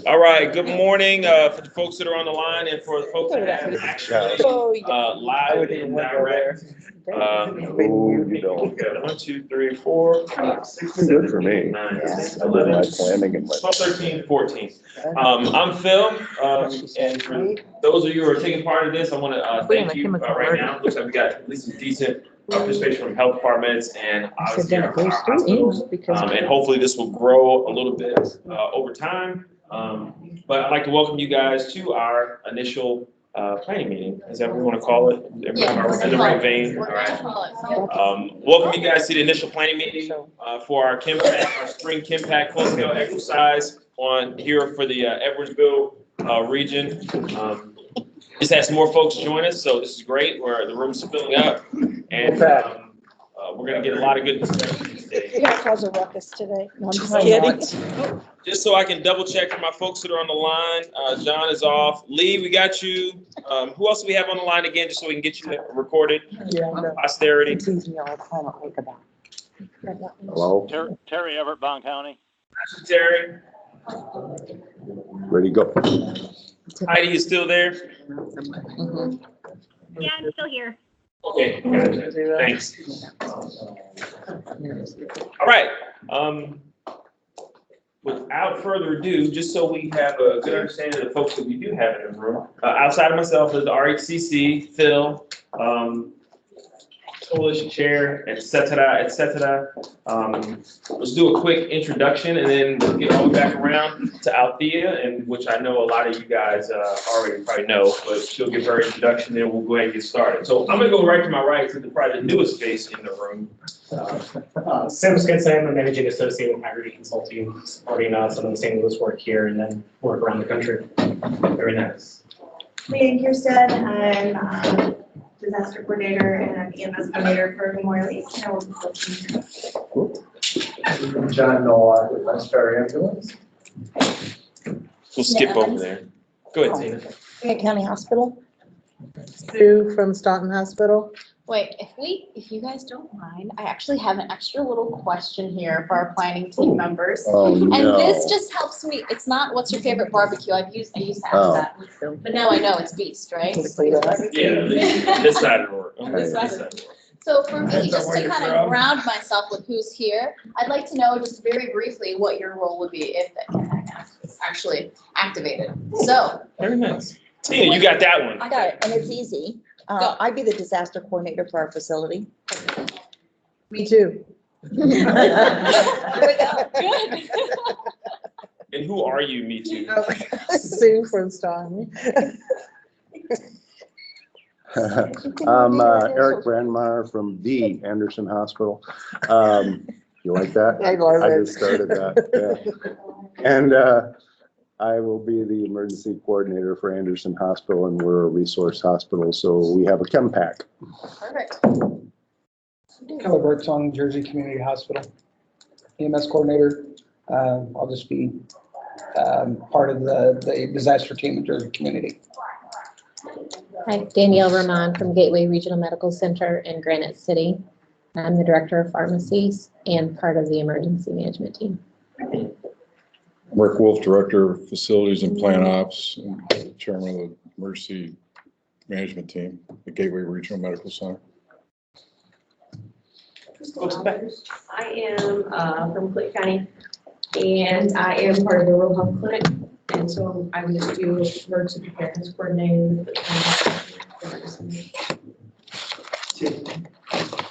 All right, good morning for the folks that are on the line and for the folks that have actually live and direct. You don't. 1, 2, 3, 4, 5, 6, 7, Good for me. 8, 9, 10, I live 11, my planning and 12, 13, 14. I'm Phil, and for those of you who are taking part in this, I want to thank you right now. Looks like we got at least some decent participation from health departments and obviously our hospitals. And hopefully this will grow a little bit over time. But I'd like to welcome you guys to our initial planning meeting, is that what we want to call it? In the right vein. All right. Welcome you guys to the initial planning meeting for our CHEMPACK, our spring CHEMPACK full-scale exercise on here for the Edwardsville region. Just had some more folks join us, so this is great. The room's filling up, and we're going to get a lot of good discussions today. You're gonna cause a ruckus today. No, I'm just kidding. Just so I can double check for my folks that are on the line, John is off. Lee, we got you. Who else do we have on the line again, just so we can get you recorded? Yeah, Posterity. Hello, Terry Everett, Bond County. Terry. ready to go. Heidi is still there? Yeah, I'm still here. Okay, gotcha. Thanks. All right. Without further ado, just so we have a good understanding of the folks that we do have in the room, outside of myself is the RHCC, Phil, Coalition Chair, etc., etc. Let's do a quick introduction and then we'll get all the way back around to Althea, and which I know a lot of you guys already probably know, but she'll give her introduction, then we'll go ahead and get started. So I'm going to go right to my right to probably the newest face in the room. Sam Skinson, I'm a managing associate with Haggerty Consulting, supporting some of the St. Louis work here and then work around the country. Very nice. Megan Kirsten, I'm disaster coordinator and EMS coordinator for Memorial East. John Noah with West Ferry Ambulance. We'll skip over there. Go ahead, Tina. Fayette County Hospital. Sue from Staunton Hospital. Wait, if you guys don't mind, I actually have an extra little question here for our planning team members. Oh, no. And this just helps me, it's not what's your favorite barbecue, I used to ask that, but now I know it's Beast, right? Yeah, this side of the work. This side of the work. So for me, just to kind of ground myself with who's here, I'd like to know just very briefly what your role would be if that CHEMPACK is actually activated. So. Very nice. Tina, you got that one. I got it, and it's easy. I'd be the disaster coordinator for our facility. Me too. Here we go. Good. And who are you, me too? Sue from Staunton. I'm Eric Brandmeyer from the Anderson Hospital. You like that? I love I it. just started that, yeah. And I will be the emergency coordinator for Anderson Hospital, and we're a resource hospital, so we have a CHEMPACK. Perfect. Kelly Bertzon, Jersey Community Hospital, EMS coordinator. I'll just be part of the disaster team in Jersey Community. Hi, Danielle Roman from Gateway Regional Medical Center in Granite City. I'm the director of pharmacies and part of the emergency management team. Mark Wolf, Director of Facilities and Plan Ops, and Chairman of the Emergency Management Team at Gateway Regional Medical Center. I am from Clayton County, and I am part of the Rural Health Clinic, and so I would just do emergency preparedness coordinating.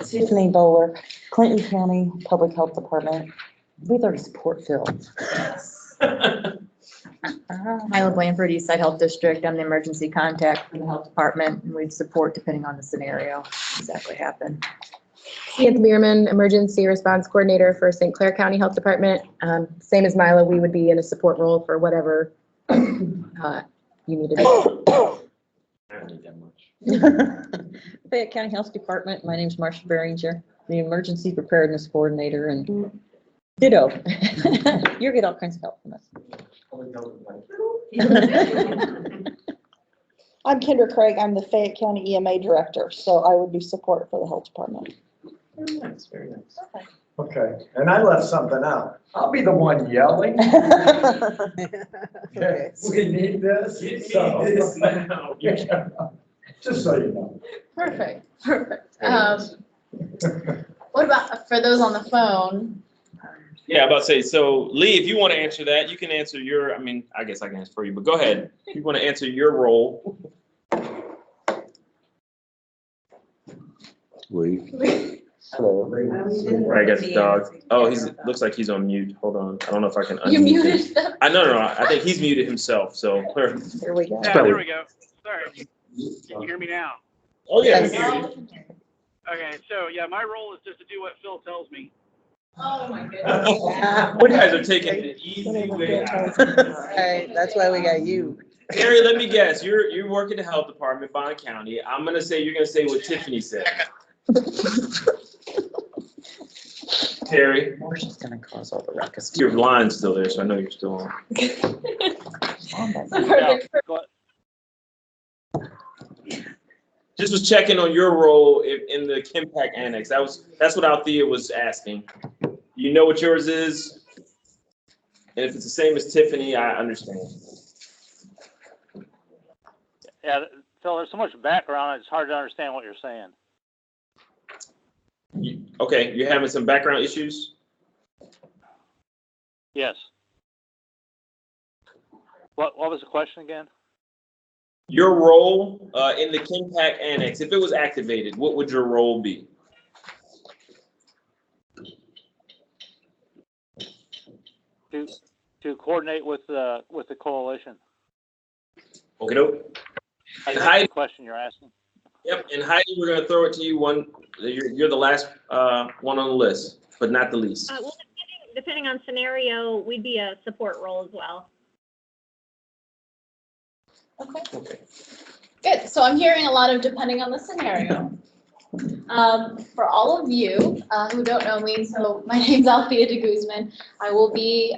Tiffany Bowler, Clinton County Public Health Department. We'd already support Phil. Myla Blanford, Eastside Health District. I'm the emergency contact for the health department, and we'd support depending on the scenario, exactly happened. Samantha Bierman, emergency response coordinator for St. Clair County Health Department. Same as Mila, we would be in a support role for whatever you needed. I don't need that much. Fayette County Health Department. My name is Marcia Beringer, the emergency preparedness coordinator, and ditto. You'll get all kinds of help from us. I'm Kendra Craig. I'm the Fayette County EMA director, so I would be support for the health department. Very nice, very nice. Okay, and I left something out. I'll be the one yelling. Okay, we need this. So- Just so you know. Perfect, perfect. What about for those on the phone? Yeah, I'm about to say, so Lee, if you want to answer that, you can answer your, I mean, I guess I can answer for you, but go ahead. If you want to answer your role. Lee. Hello. Right, I got the dog. Oh, looks like he's on mute. Hold on. I don't know if I can unmute You him. muted them. No. I think he's muted himself, so. Here we go. Yeah, there we go. Sorry. Can you hear me now? Oh, yeah. Yes. Okay, so yeah, my role is just to do what Phil tells me. Oh, my goodness. You guys are taking the easy way out. Right, that's why we got you. Terry, let me guess. You work in the health department, Bond County. I'm gonna say, you're gonna say what Tiffany said. Terry, She's gonna cause all the ruckus. your line's still there, so I know you're still on. Just was checking on your role in the CHEMPACK annex. That's what Althea was asking. You know what yours is? And if it's the same as Tiffany, I understand. Yeah, Phil, there's so much background, it's hard to understand what you're saying. Okay, you're having some background issues? Yes. What was the question again? Your role in the CHEMPACK annex, if it was activated, what would your role be? To coordinate with the coalition. Okay, doke. I And think Heidi, the question you're asking. yep, and Heidi, we're gonna throw it to you. You're the last one on the list, but not the least. Well, depending on scenario, we'd be a support role as well. Okay. Good. So I'm hearing a lot of depending on the scenario. For all of you who don't know me, so my name's Althea de Guzman. I will be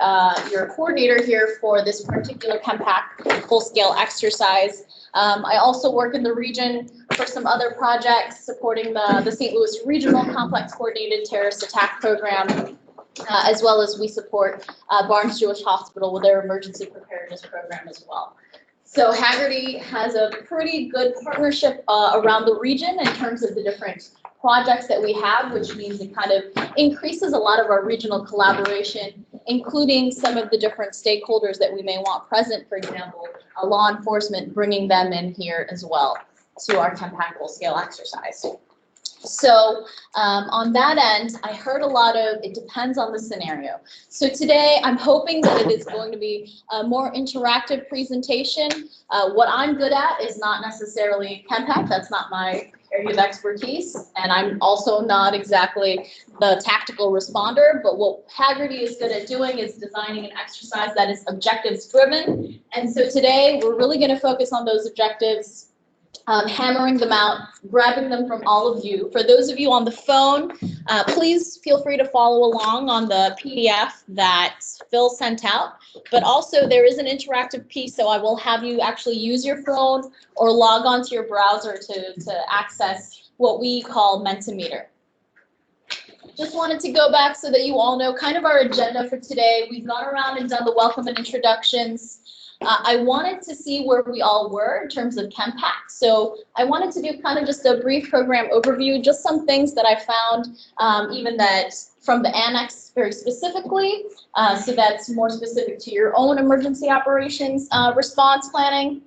your coordinator here for this particular CHEMPACK full-scale exercise. I also work in the region for some other projects supporting the St. Louis Regional Complex Coordinated Terrorist Attack Program, as well as we support Barnes Jewish Hospital with their emergency preparedness program as well. So Hagerty has a pretty good partnership around the region in terms of the different projects that we have, which means it kind of increases a lot of our regional collaboration, including some of the different stakeholders that we may want present, for example, law enforcement, bringing them in here as well to our CHEMPACK full-scale exercise. So on that end, I heard a lot of, it depends on the scenario. So today, I'm hoping that it is going to be a more interactive presentation. What I'm good at is not necessarily CHEMPACK, that's not my area of expertise, and I'm also not exactly the tactical responder, but what Hagerty is good at doing is designing an exercise that is objectives driven. And so today, we're really gonna focus on those objectives, hammering them out, grabbing them from all of you. For those of you on the phone, please feel free to follow along on the PDF that Phil sent out. But also there is an interactive piece, so I will have you actually use your phone or log onto your browser to access what we call Mentimeter. Just wanted to go back so that you all know kind of our agenda for today. We've gone around and done the welcome and introductions. I wanted to see where we all were in terms of CHEMPACK. So I wanted to do kind of just a brief program overview, just some things that I found, even that from the annex very specifically. So that's more specific to your own emergency operations response planning,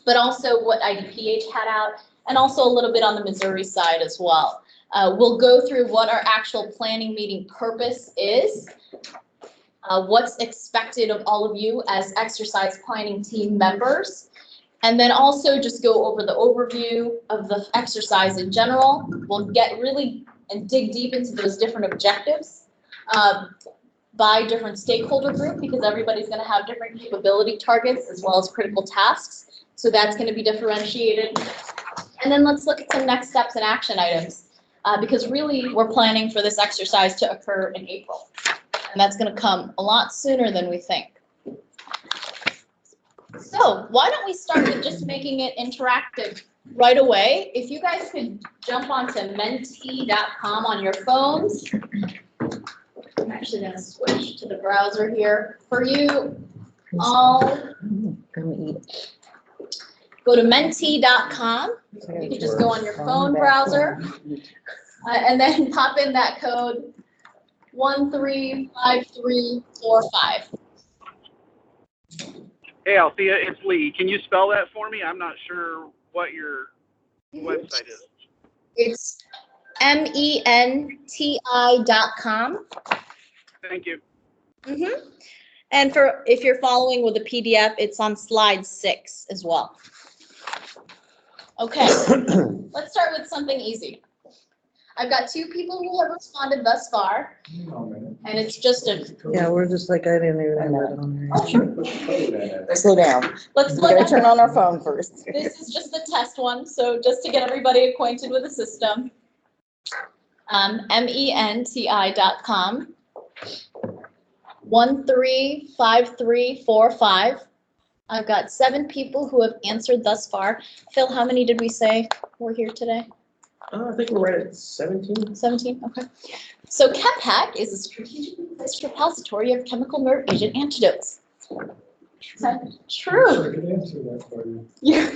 but also what IDPH had out, and also a little bit on the Missouri side as well. We'll go through what our actual planning meeting purpose is. What's expected of all of you as exercise planning team members, and then also just go over the overview of the exercise in general. We'll get really and dig deep into those different objectives by different stakeholder group, because everybody's going to have different capability targets as well as critical tasks. So that's going to be differentiated. And then let's look at some next steps and action items, because really we're planning for this exercise to occur in April. And that's going to come a lot sooner than we think. So why don't we start with just making it interactive right away. If you guys could jump onto menti.com on your phones. I'm actually gonna switch to the browser here. For you all, go to menti.com. You can just go on your phone browser and then pop in that code 135345. Hey, Althea, it's Lee. Can you spell that for me? I'm not sure what your website is. It's menti.com. Thank you. And if you're following with the PDF, it's on slide 6 as well. Okay, let's start with something easy. I've got 2 people who have responded thus far, and it's just a. Yeah, we're just like, I didn't even have it on there. Slow down. Let's We slow gotta down. turn on our phone first. This is just the test one, so just to get everybody acquainted with the system. menti.com. 135345. I've got 7 people who have answered thus far. Phil, how many did we say were here today? I think we're right at 17. 17, okay. So CHEMPACK is a strategically placed repository of chemical nerve agent antidotes. Is that true? Yeah.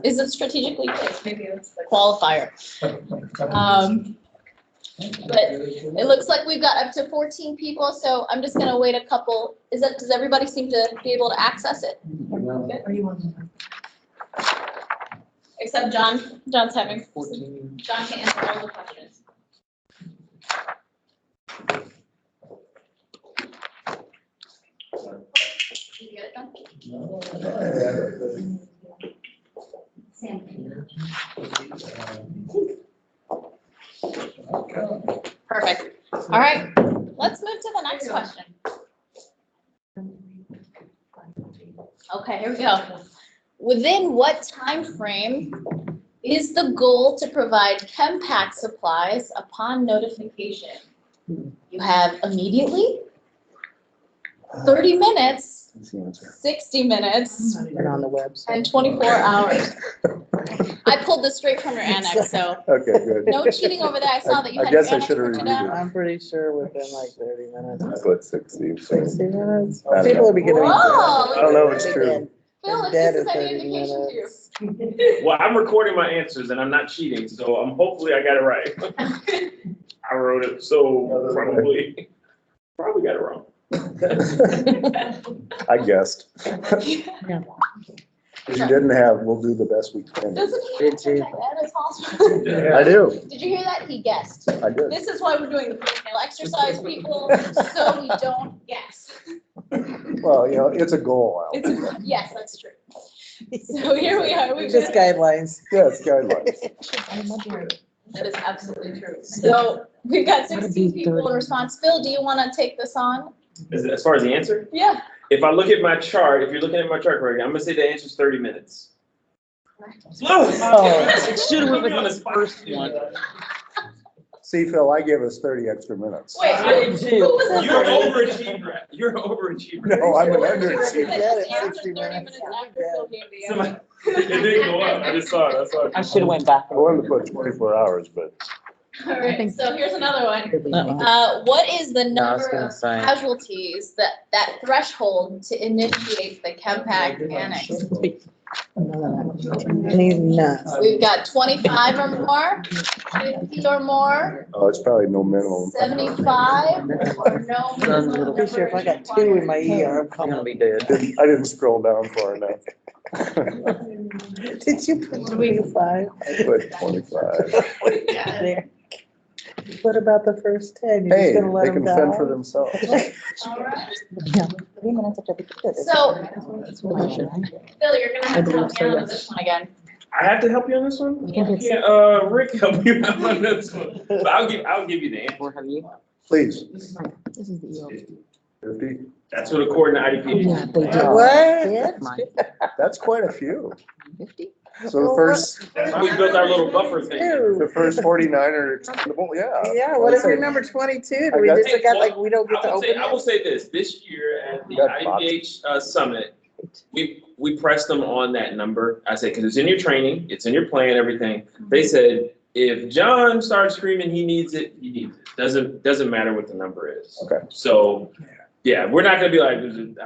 Is it strategically placed? Maybe that's the qualifier. But it looks like we've got up to 14 people, so I'm just gonna wait a couple. Does everybody seem to be able to access it? Except John. John's having. John can answer all the questions. Did you get it done? Perfect. All right, let's move to the next question. Okay, here we go. Within what time frame is the goal to provide CHEMPACK supplies upon notification? You have immediately, 30 minutes, 60 minutes, And on the website. and 24 hours. I pulled this straight from your annex, so Okay, good. no cheating over there. I saw that you I had your guess I annex should have printed reviewed out. it. I'm pretty sure within like 30 minutes. I put 60. 60 minutes? I don't People know. will be getting. Whoa. I don't know if it's true. Phil, if Dead this is at any 30 indication to you. minutes. Well, I'm recording my answers and I'm not cheating, so hopefully I got it right. I wrote it, so probably got it wrong. I guessed. If you didn't have, we'll do the best we can. Doesn't he have to that as possible? I do. Did you hear that? He guessed. I did. This is why we're doing the personal exercise, people, so we don't guess. Well, it's a goal. Al. Yes, that's true. So here we are. We've Just got- guidelines. Yeah, it's guidelines. That is absolutely true. So we've got 16 people in response. Phil, do you want to take this on? As far as the answer? Yeah. If I look at my chart, if you're looking at my chart right now, I'm gonna say the answer is 30 minutes. Oh, Should have been on this first one. See, Phil, I gave us 30 extra minutes. Wait, I did too. who was the You're first? overachiever. You're an overachiever. No, I'm an Who was the underachiever. person that Yeah, just it's answered 60 30 minutes. minutes after Phil gave the answer? Somebody- It didn't go up. I just saw it. I should have went back. I wanted to put 24 hours, but All right, so here's another one. Uh-oh. What is the I was number gonna of say. casualties that threshold to initiate the CHEMPACK annex? He's nuts. We've got 25 or more, 50 or more, it's probably no minimum. 75 or no minimum. Pretty sure if I got 2 in my ER, I'm gonna be dead. I didn't scroll down far enough. Did you put 25? I put 25. There. What about the first 10? You're Hey, just gonna let they them can fend die? for themselves. All right. 30 minutes after we did it. So, Phil, you're gonna have to help me out with this one again. I have to help you on this one? You can hit- Yeah, Rick help you out on this one. But I'll give you the answer. Or have you? Please. This is the EO. 50. That's what according to IDP. Yeah, they do. What? Mine. That's quite a few. 50? So the first, We built our little buffer thing. the first 49 are expendable, yeah. Yeah, what if you're number 22? Do we I got- just got like, we don't get to I open will it? say this, this year at the That box. IDPH summit, we pressed them on that number. I said, because it's in your training, it's in your plan, everything. They said, if John starts screaming, he needs it, he needs it. Doesn't matter what the number is. Okay. So, yeah, we're not gonna be like,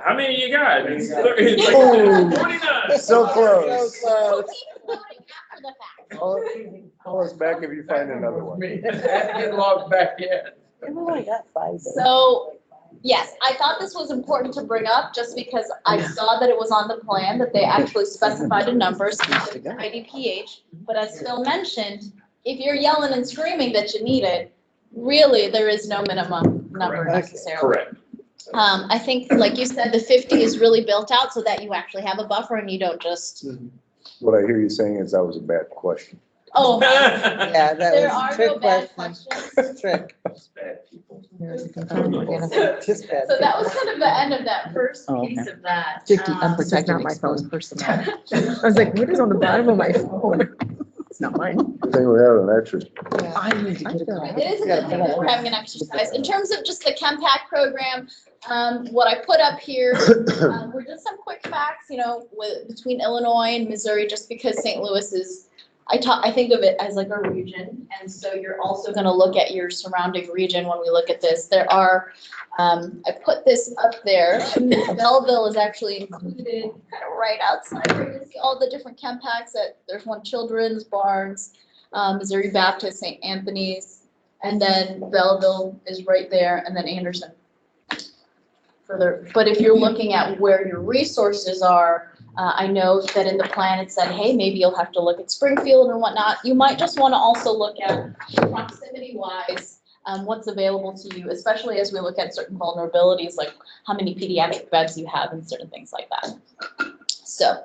how many you got? It's like, Oh. 49. So close. We'll keep voting after the fact. Call us back if you find another one. Get logged back in. I got 5. So, yes, I thought this was important to bring up just because I saw that it was on the plan that they actually specified a number specific to IDPH. But as Phil mentioned, if you're yelling and screaming that you need it, really, there is no minimum number necessarily. Correct. I think, like you said, the 50 is really built out so that you actually have a buffer and you don't just, What I hear you saying is that was a bad question. oh, Yeah, that there was are a no trick bad question. questions. Trick. Bad people. Just bad. So that was kind of the end of that first Oh, piece of that. 50 Um, unprotected not my exposed personnel. I was like, what is on the bottom of my phone? It's not mine. Good thing we have an extra. I need to get a copy. It is a good thing that we're having an exercise. In terms of just the CHEMPACK program, what I put up here were just some quick facts, between Illinois and Missouri, just because St. Louis is, I think of it as like a region. And so you're also going to look at your surrounding region when we look at this. There are, I put this up there. Belleville is actually included kind of right outside where you can see all the different CHEMPACKs. There's one Children's, Barnes, Missouri Baptist, St. Anthony's, and then Belleville is right there, and then Anderson. Further, but if you're looking at where your resources are, I know that in the plan it said, hey, maybe you'll have to look at Springfield and whatnot. You might just want to also look at proximity-wise, what's available to you, especially as we look at certain vulnerabilities, like how many pediatric beds you have and certain things like that. So.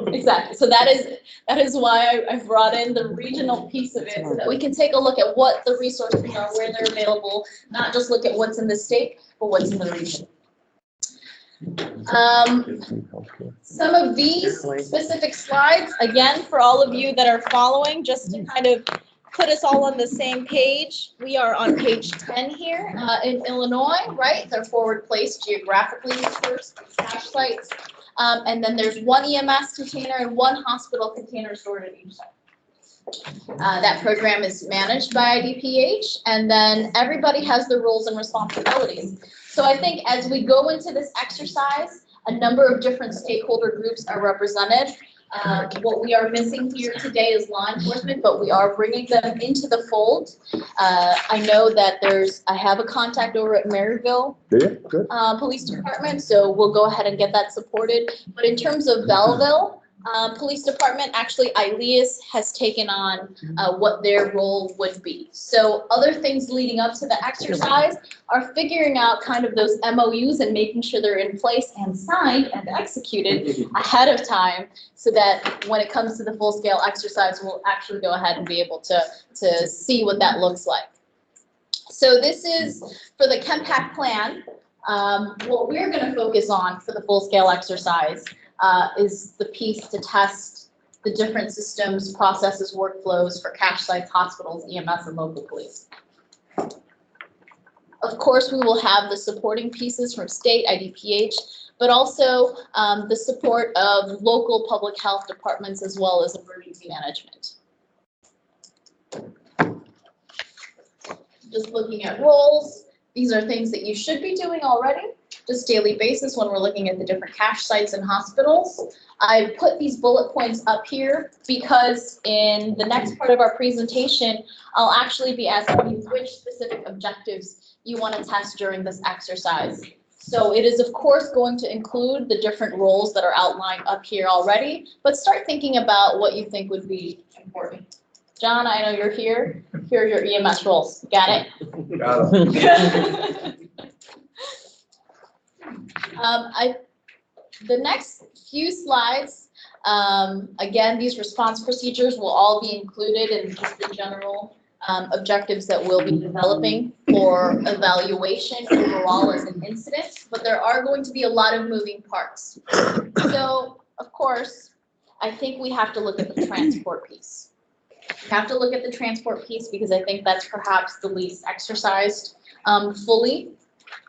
Exactly. So that is why I brought in the regional piece of it so that we can take a look at what the resources are, where they're available, not just look at what's in the state, but what's in the region. Some of these specific slides, again, for all of you that are following, just to kind of put us all on the same page. We are on page 10 here in Illinois, right? They're forward placed geographically first, cache sites. And then there's one EMS container and one hospital container stored at each site. That program is managed by IDPH, and then everybody has their roles and responsibilities. So I think as we go into this exercise, a number of different stakeholder groups are represented. What we are missing here today is law enforcement, but we are bringing them into the fold. I know that I have a contact over at Maryville Police Department, so we'll go ahead and get that supported. But in terms of Belleville Police Department, actually ILEAS has taken on what their role would be. So other things leading up to the exercise are figuring out kind of those MOUs and making sure they're in place and signed and executed ahead of time, so that when it comes to the full-scale exercise, we'll actually go ahead and be able to see what that looks like. So this is for the CHEMPACK plan. What we're going to focus on for the full-scale exercise is the piece to test the different systems, processes, workflows for cache sites, hospitals, EMS, and local police. Of course, we will have the supporting pieces from state, IDPH, but also the support of local public health departments as well as emergency management. Just looking at roles, these are things that you should be doing already, just daily basis when we're looking at the different cache sites and hospitals. I put these bullet points up here because in the next part of our presentation, I'll actually be asking you which specific objectives you want to test during this exercise. So it is of course going to include the different roles that are outlined up here already, but start thinking about what you think would be important. John, I know you're here. Here are your EMS roles. Got it? Got it. The next few slides, again, these response procedures will all be included in just the general objectives that we'll be developing for evaluation overall as an incident, but there are going to be a lot of moving parts. So, of course, I think we have to look at the transport piece. We have to look at the transport piece because I think that's perhaps the least exercised fully.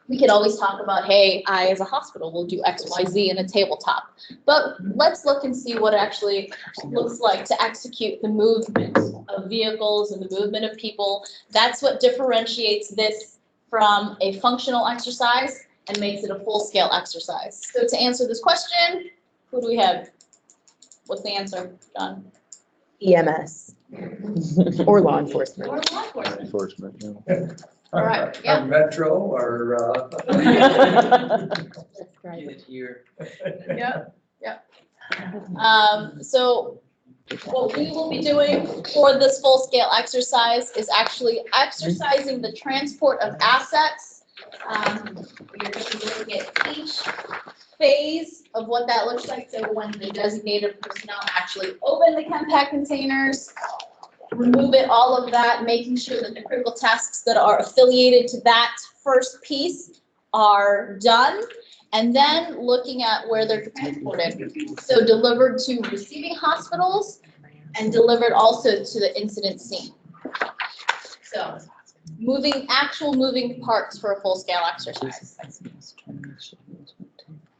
We could always talk about, hey, I as a hospital will do X, Y, Z in a tabletop. But let's look and see what it actually looks like to execute the movement of vehicles and the movement of people. That's what differentiates this from a functional exercise and makes it a full-scale exercise. So to answer this question, who do we have? What's the answer, John? EMS or law enforcement. Or law enforcement. Enforcement, yeah. All right, yeah. Metro or, So what we will be doing for this full-scale exercise is actually exercising the transport of assets. We're going to be looking at each phase of what that looks like. So when the designated personnel actually open the CHEMPACK containers, remove it, all of that, making sure that the critical tasks that are affiliated to that first piece are done, and then looking at where they're transported. So delivered to receiving hospitals and delivered also to the incident scene. So actual moving parts for a full-scale exercise.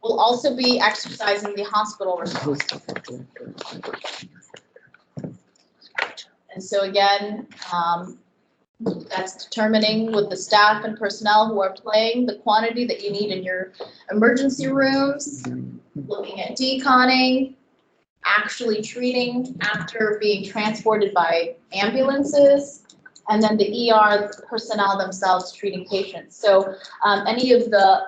We'll also be exercising the hospital response. And so again, that's determining with the staff and personnel who are playing the quantity that you need in your emergency rooms, looking at deconning, actually treating after being transported by ambulances, and then the ER personnel themselves treating patients. So any of the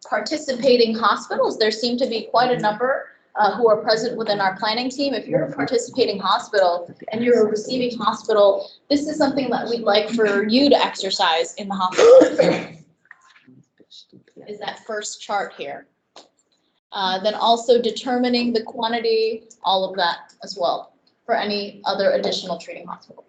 participating hospitals, there seem to be quite a number who are present within our planning team. If you're a participating hospital and you're a receiving hospital, this is something that we'd like for you to exercise in the hospital. Is that first chart here. Then also determining the quantity, all of that as well, for any other additional treating hospital.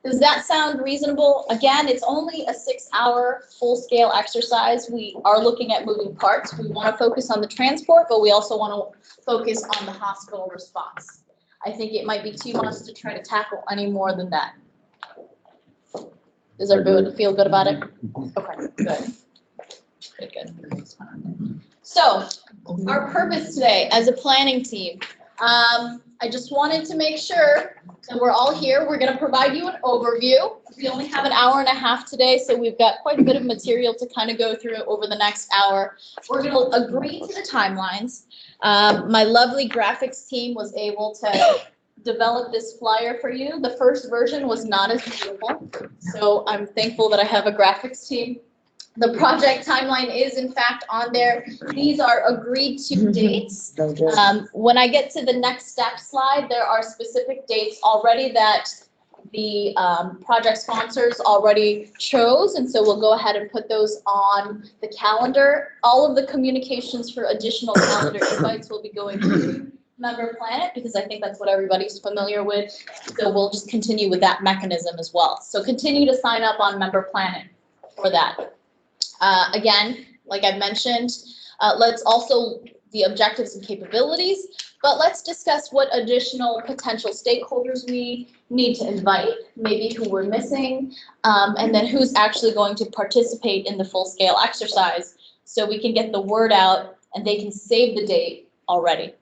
Does that sound reasonable? Again, it's only a 6-hour full-scale exercise. We are looking at moving parts. We want to focus on the transport, but we also want to focus on the hospital response. I think it might be too much to try to tackle any more than that. Does everyone feel good about it? Okay, good. Good. So, our purpose today as a planning team, I just wanted to make sure that we're all here. We're going to provide you an overview. We only have an hour and a half today, so we've got quite a bit of material to kind of go through over the next hour. We're going to agree to the timelines. My lovely graphics team was able to develop this flyer for you. The first version was not as beautiful, so I'm thankful that I have a graphics team. The project timeline is in fact on there. These are agreed to dates. When I get to the next step slide, there are specific dates already that the project sponsors already chose, and so we'll go ahead and put those on the calendar. All of the communications for additional calendar invites will be going to Member Planet, because I think that's what everybody's familiar with. So we'll just continue with that mechanism as well. So continue to sign up on Member Planet for that. Again, like I mentioned, let's also the objectives and capabilities, but let's discuss what additional potential stakeholders we need to invite, maybe who we're missing, and then who's actually going to participate in the full-scale exercise so we can get the word out and they can save the date already.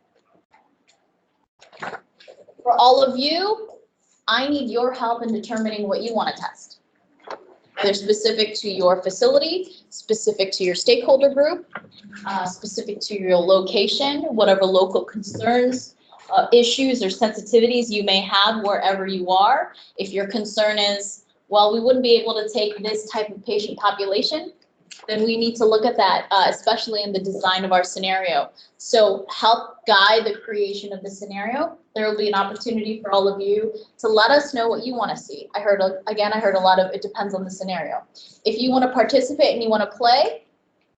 For all of you, I need your help in determining what you want to test. They're specific to your facility, specific to your stakeholder group, specific to your location, whatever local concerns, issues or sensitivities you may have wherever you are. If your concern is, well, we wouldn't be able to take this type of patient population, then we need to look at that, especially in the design of our scenario. So help guide the creation of the scenario. There will be an opportunity for all of you to let us know what you want to see. I heard a lot of, it depends on the scenario. If you want to participate and you want to play,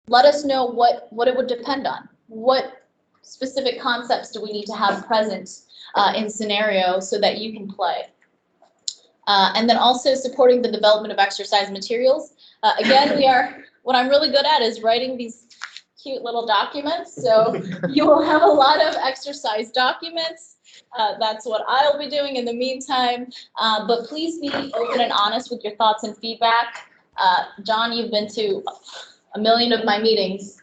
let us know what it would depend on. What specific concepts do we need to have present in scenario so that you can play? And then also supporting the development of exercise materials. Again, what I'm really good at is writing these cute little documents. So you will have a lot of exercise documents. That's what I'll be doing in the meantime. But please be open and honest with your thoughts and feedback. John, you've been to a million of my meetings.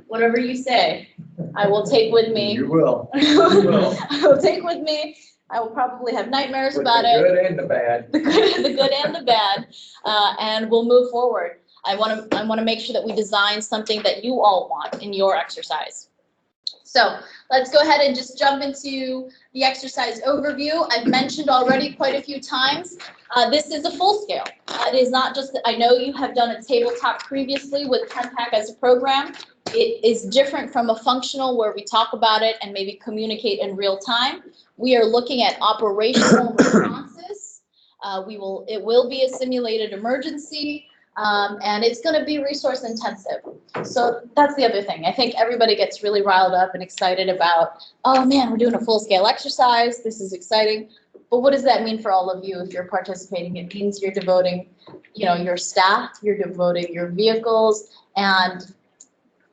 Whatever you say, I will take with me. You will. I will take with me. I will probably have nightmares about it. The good and the bad. The good and the bad, and we'll move forward. I want to make sure that we design something that you all want in your exercise. So let's go ahead and just jump into the exercise overview. I've mentioned already quite a few times, this is a full scale. It is not just, I know you have done a tabletop previously with CHEMPACK as a program. It is different from a functional where we talk about it and maybe communicate in real time. We are looking at operational responses. It will be a simulated emergency. And it's going to be resource intensive. So that's the other thing. I think everybody gets really riled up and excited about, oh man, we're doing a full scale exercise. This is exciting. But what does that mean for all of you if you're participating? It means you're devoting, your staff, you're devoting your vehicles, and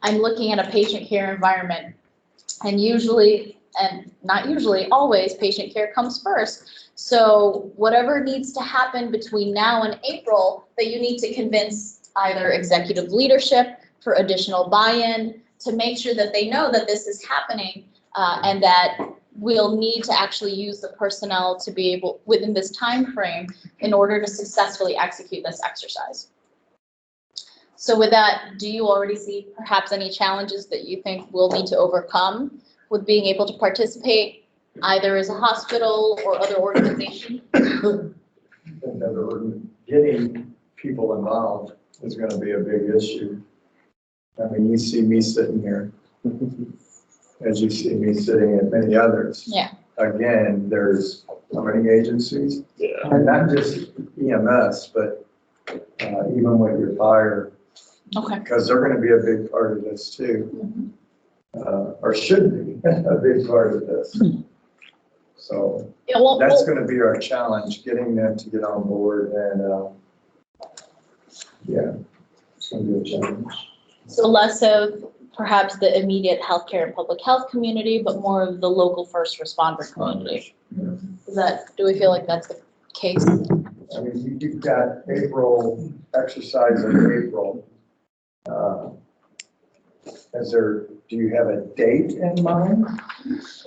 I'm looking at a patient care environment. And usually, and not usually, always, patient care comes first. So whatever needs to happen between now and April that you need to convince either executive leadership for additional buy-in to make sure that they know that this is happening and that we'll need to actually use the personnel to be able, within this time frame, in order to successfully execute this exercise. So with that, do you already see perhaps any challenges that you think we'll need to overcome with being able to participate either as a hospital or other organization? Getting people involved is going to be a big issue. I mean, you see me sitting here, as you see me sitting at many others. Yeah. Again, there's how many agencies? Yeah. And not just EMS, but even with your fire. Okay. Because they're going to be a big part of this too. Or should be a big part of this. So yeah, well, that's going to be our challenge, getting them to get on board, and yeah, it's going to be a challenge. So less of perhaps the immediate healthcare and public health community, but more of the local first responder community. Do we feel like that's the case? I mean, you've got April, exercise in April. Do you have a date in mind?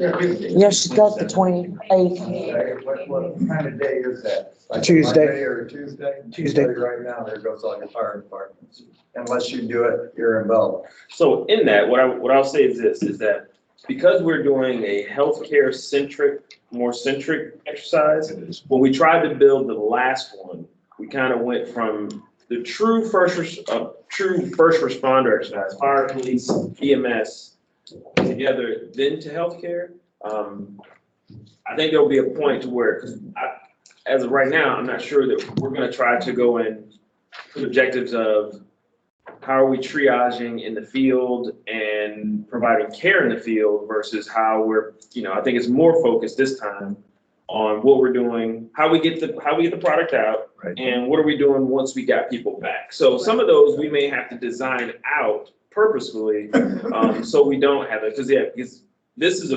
Yeah, she's got the 28th. Okay, what kind of day is that? Like Tuesday. Monday or Tuesday? Tuesday. Right now, there goes all your fire departments. Unless you do it, you're involved. So in that, what I'll say is this, is that because we're doing a healthcare centric, more centric exercise, when we tried to build the last one, we kind of went from the true first responder exercise, fire, police, EMS together, then to healthcare. I think there'll be a point to where, because as of right now, I'm not sure that we're going to try to go in with objectives of how are we triaging in the field and providing care in the field versus how we're, I think it's more focused this time on what we're doing, how we get the product out, Right. and what are we doing once we got people back. So some of those we may have to design out purposefully, so we don't have it, because this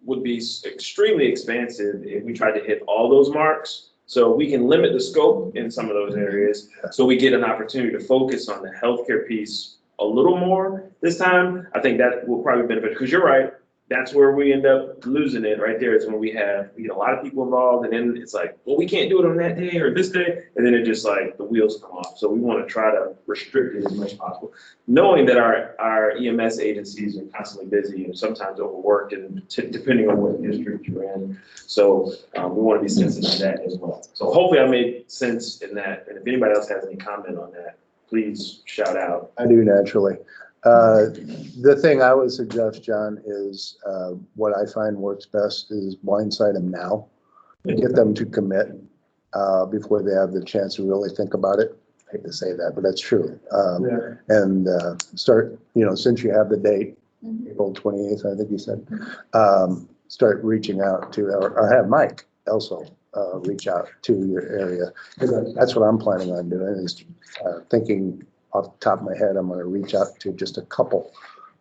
would be extremely expansive if we tried to hit all those marks. So we can limit the scope in some of those areas, so we get an opportunity to focus on the healthcare piece a little more this time. I think that will probably benefit, because you're right. That's where we end up losing it right there, is when we get a lot of people involved, and then it's like, well, we can't do it on that day or this day, and then it just like the wheels come off. So we want to try to restrict it as much as possible, knowing that our EMS agencies are constantly busy and sometimes overworked, and depending on what district you're in. So we want to be sensitive to that as well. So hopefully I made sense in that, and if anybody else has any comment on that, please shout out. I do naturally. The thing I would suggest, John, is what I find works best is blindside them now. Get them to commit before they have the chance to really think about it. I hate to say that, but that's true. And start, since you have the date, April 28th, I think you said, start reaching out to, or have Mike also reach out to your area. That's what I'm planning on doing, is thinking off the top of my head, I'm going to reach out to just a couple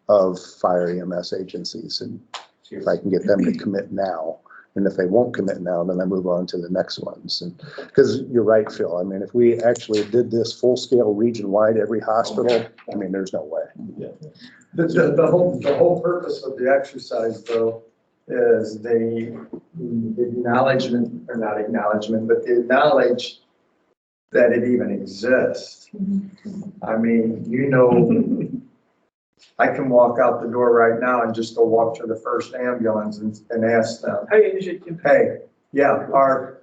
of fire EMS agencies and see if I can get them to commit now. And if they won't commit now, then I move on to the next ones. And, because you're right, Phil, I mean, if we actually did this full scale region-wide, every hospital, I mean, there's no way. The whole purpose of the exercise though is the acknowledgement, or not acknowledgement, but the acknowledge that it even exists. I mean, you know, I can walk out the door right now and just go walk to the first ambulance and ask them, hey, yeah,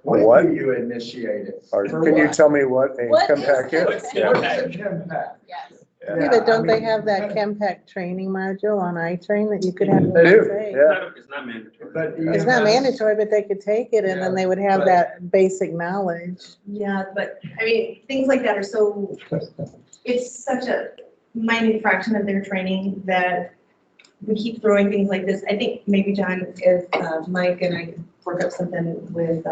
when do you initiate it? Or can you tell me what a CHEMPACK is? What's a CHEMPACK? Yes. Yeah. But don't they have that CHEMPACK training module on iTrain that you could have? They do, say? yeah. It's not mandatory. But It's not mandatory, but they could take it and then they would have but- that basic knowledge. Yeah, but I mean, things like that are so, it's such a minute fraction of their training that we keep throwing things like this. I think maybe John, if Mike and I could work up something with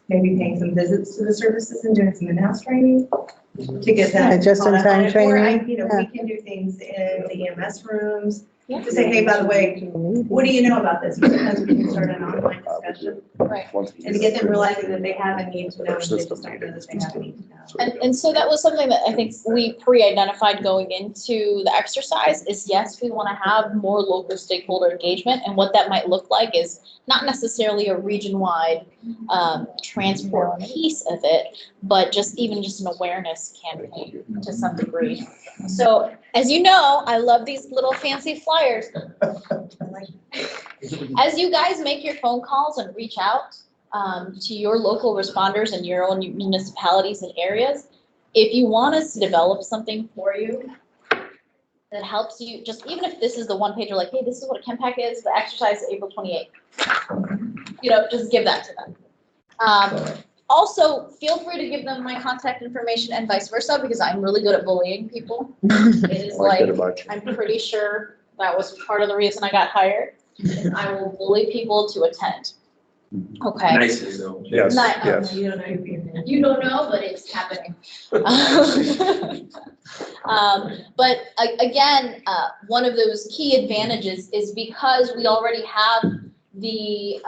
maybe paying some visits to the services and doing some in-house training to get that. Yeah, just-in-time Or training, you know, yeah. we can do things in the EMS rooms Yeah. to say, hey, by the way, what do you know about this? Sometimes we can start an online discussion. Right. And to get them realizing that they have a need to know, and they just don't know that they have a need to know. And so that was something that I think we pre-identified going into the exercise is, yes, we want to have more local stakeholder engagement. And what that might look like is not necessarily a region-wide transport piece of it, but just an awareness campaign to some degree. So as you know, I love these little fancy flyers. As you guys make your phone calls and reach out to your local responders in your own municipalities and areas, if you want us to develop something for you that helps you, just even if this is the one pager, like, hey, this is what a CHEMPACK is, the exercise April 28th. You know, just give that to them. Also, feel free to give them my contact information and vice versa, because I'm really good at bullying people. It is like, I'm pretty sure that was part of the reason I got hired. Is I will bully people to attend. Okay. Nicely though. Yes, Not- yes. You don't know you're being. You don't know, but it's happening. But again, one of those key advantages is because we already have the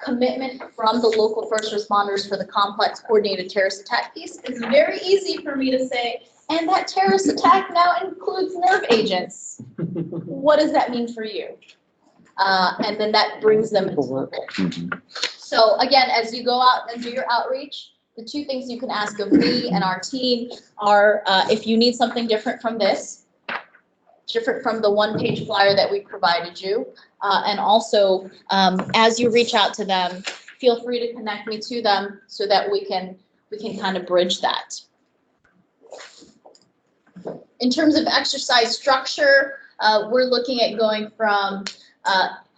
commitment from the local first responders for the complex coordinated terrorist attack piece. It's very easy for me to say, and that terrorist attack now includes nerve agents. What does that mean for you? And then that brings them into the fold. So again, as you go out and do your outreach, the two things you can ask of me and our team are if you need something different from this, different from the one-page flyer that we provided you, and also as you reach out to them, feel free to connect me to them so that we can kind of bridge that. In terms of exercise structure, we're looking at going from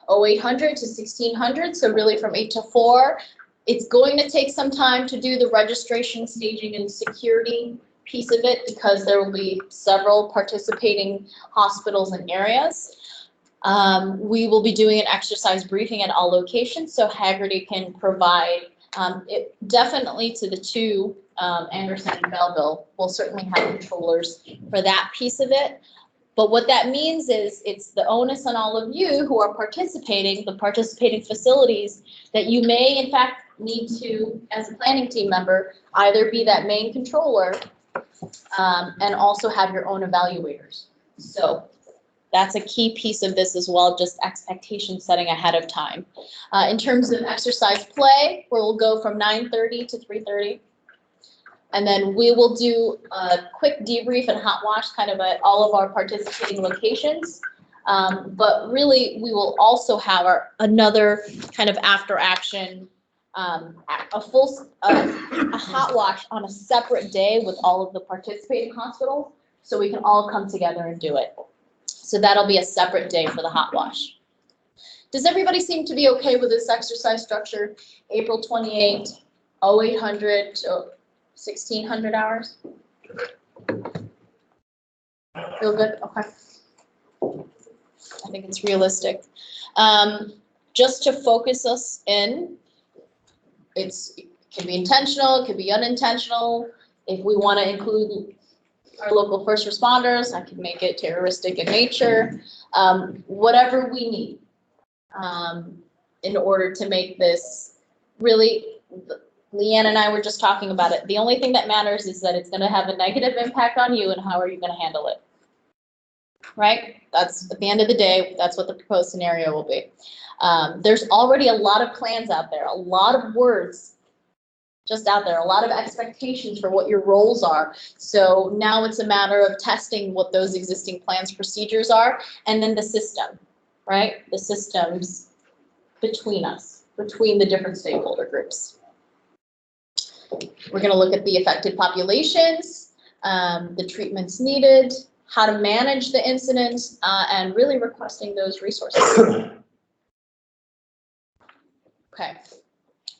0800 to 1600, so really from 8 to 4. It's going to take some time to do the registration, staging, and security piece of it because there will be several participating hospitals and areas. We will be doing an exercise briefing at all locations, so Haggerty can provide it definitely to the two, Anderson and Belleville. We'll certainly have controllers for that piece of it. But what that means is it's the onus on all of you who are participating, the participating facilities, that you may in fact need to, as a planning team member, either be that main controller and also have your own evaluators. So that's a key piece of this as well, just expectation setting ahead of time. In terms of exercise play, we'll go from 9:30 to 3:30. And then we will do a quick debrief and hot wash kind of at all of our participating locations. But really, we will also have another kind of after action, a hot wash on a separate day with all of the participating hospitals, so we can all come together and do it. So that'll be a separate day for the hot wash. Does everybody seem to be okay with this exercise structure? April 28th, 0800 to 1600 hours? Feel good? Okay. I think it's realistic. Just to focus us in, it can be intentional, it could be unintentional. If we want to include our local first responders, I could make it terroristic in nature, whatever we need. in order to make this really, Leanne and I were just talking about it. The only thing that matters is that it's gonna have a negative impact on you, and how are you gonna handle it? Right? That's, at the end of the day, that's what the proposed scenario will be. There's already a lot of plans out there, a lot of words just out there, a lot of expectations for what your roles are. So now it's a matter of testing what those existing plans, procedures are, and then the system, right? The systems between us, between the different stakeholder groups. We're going to look at the affected populations, the treatments needed, how to manage the incident, and really requesting those resources. Okay,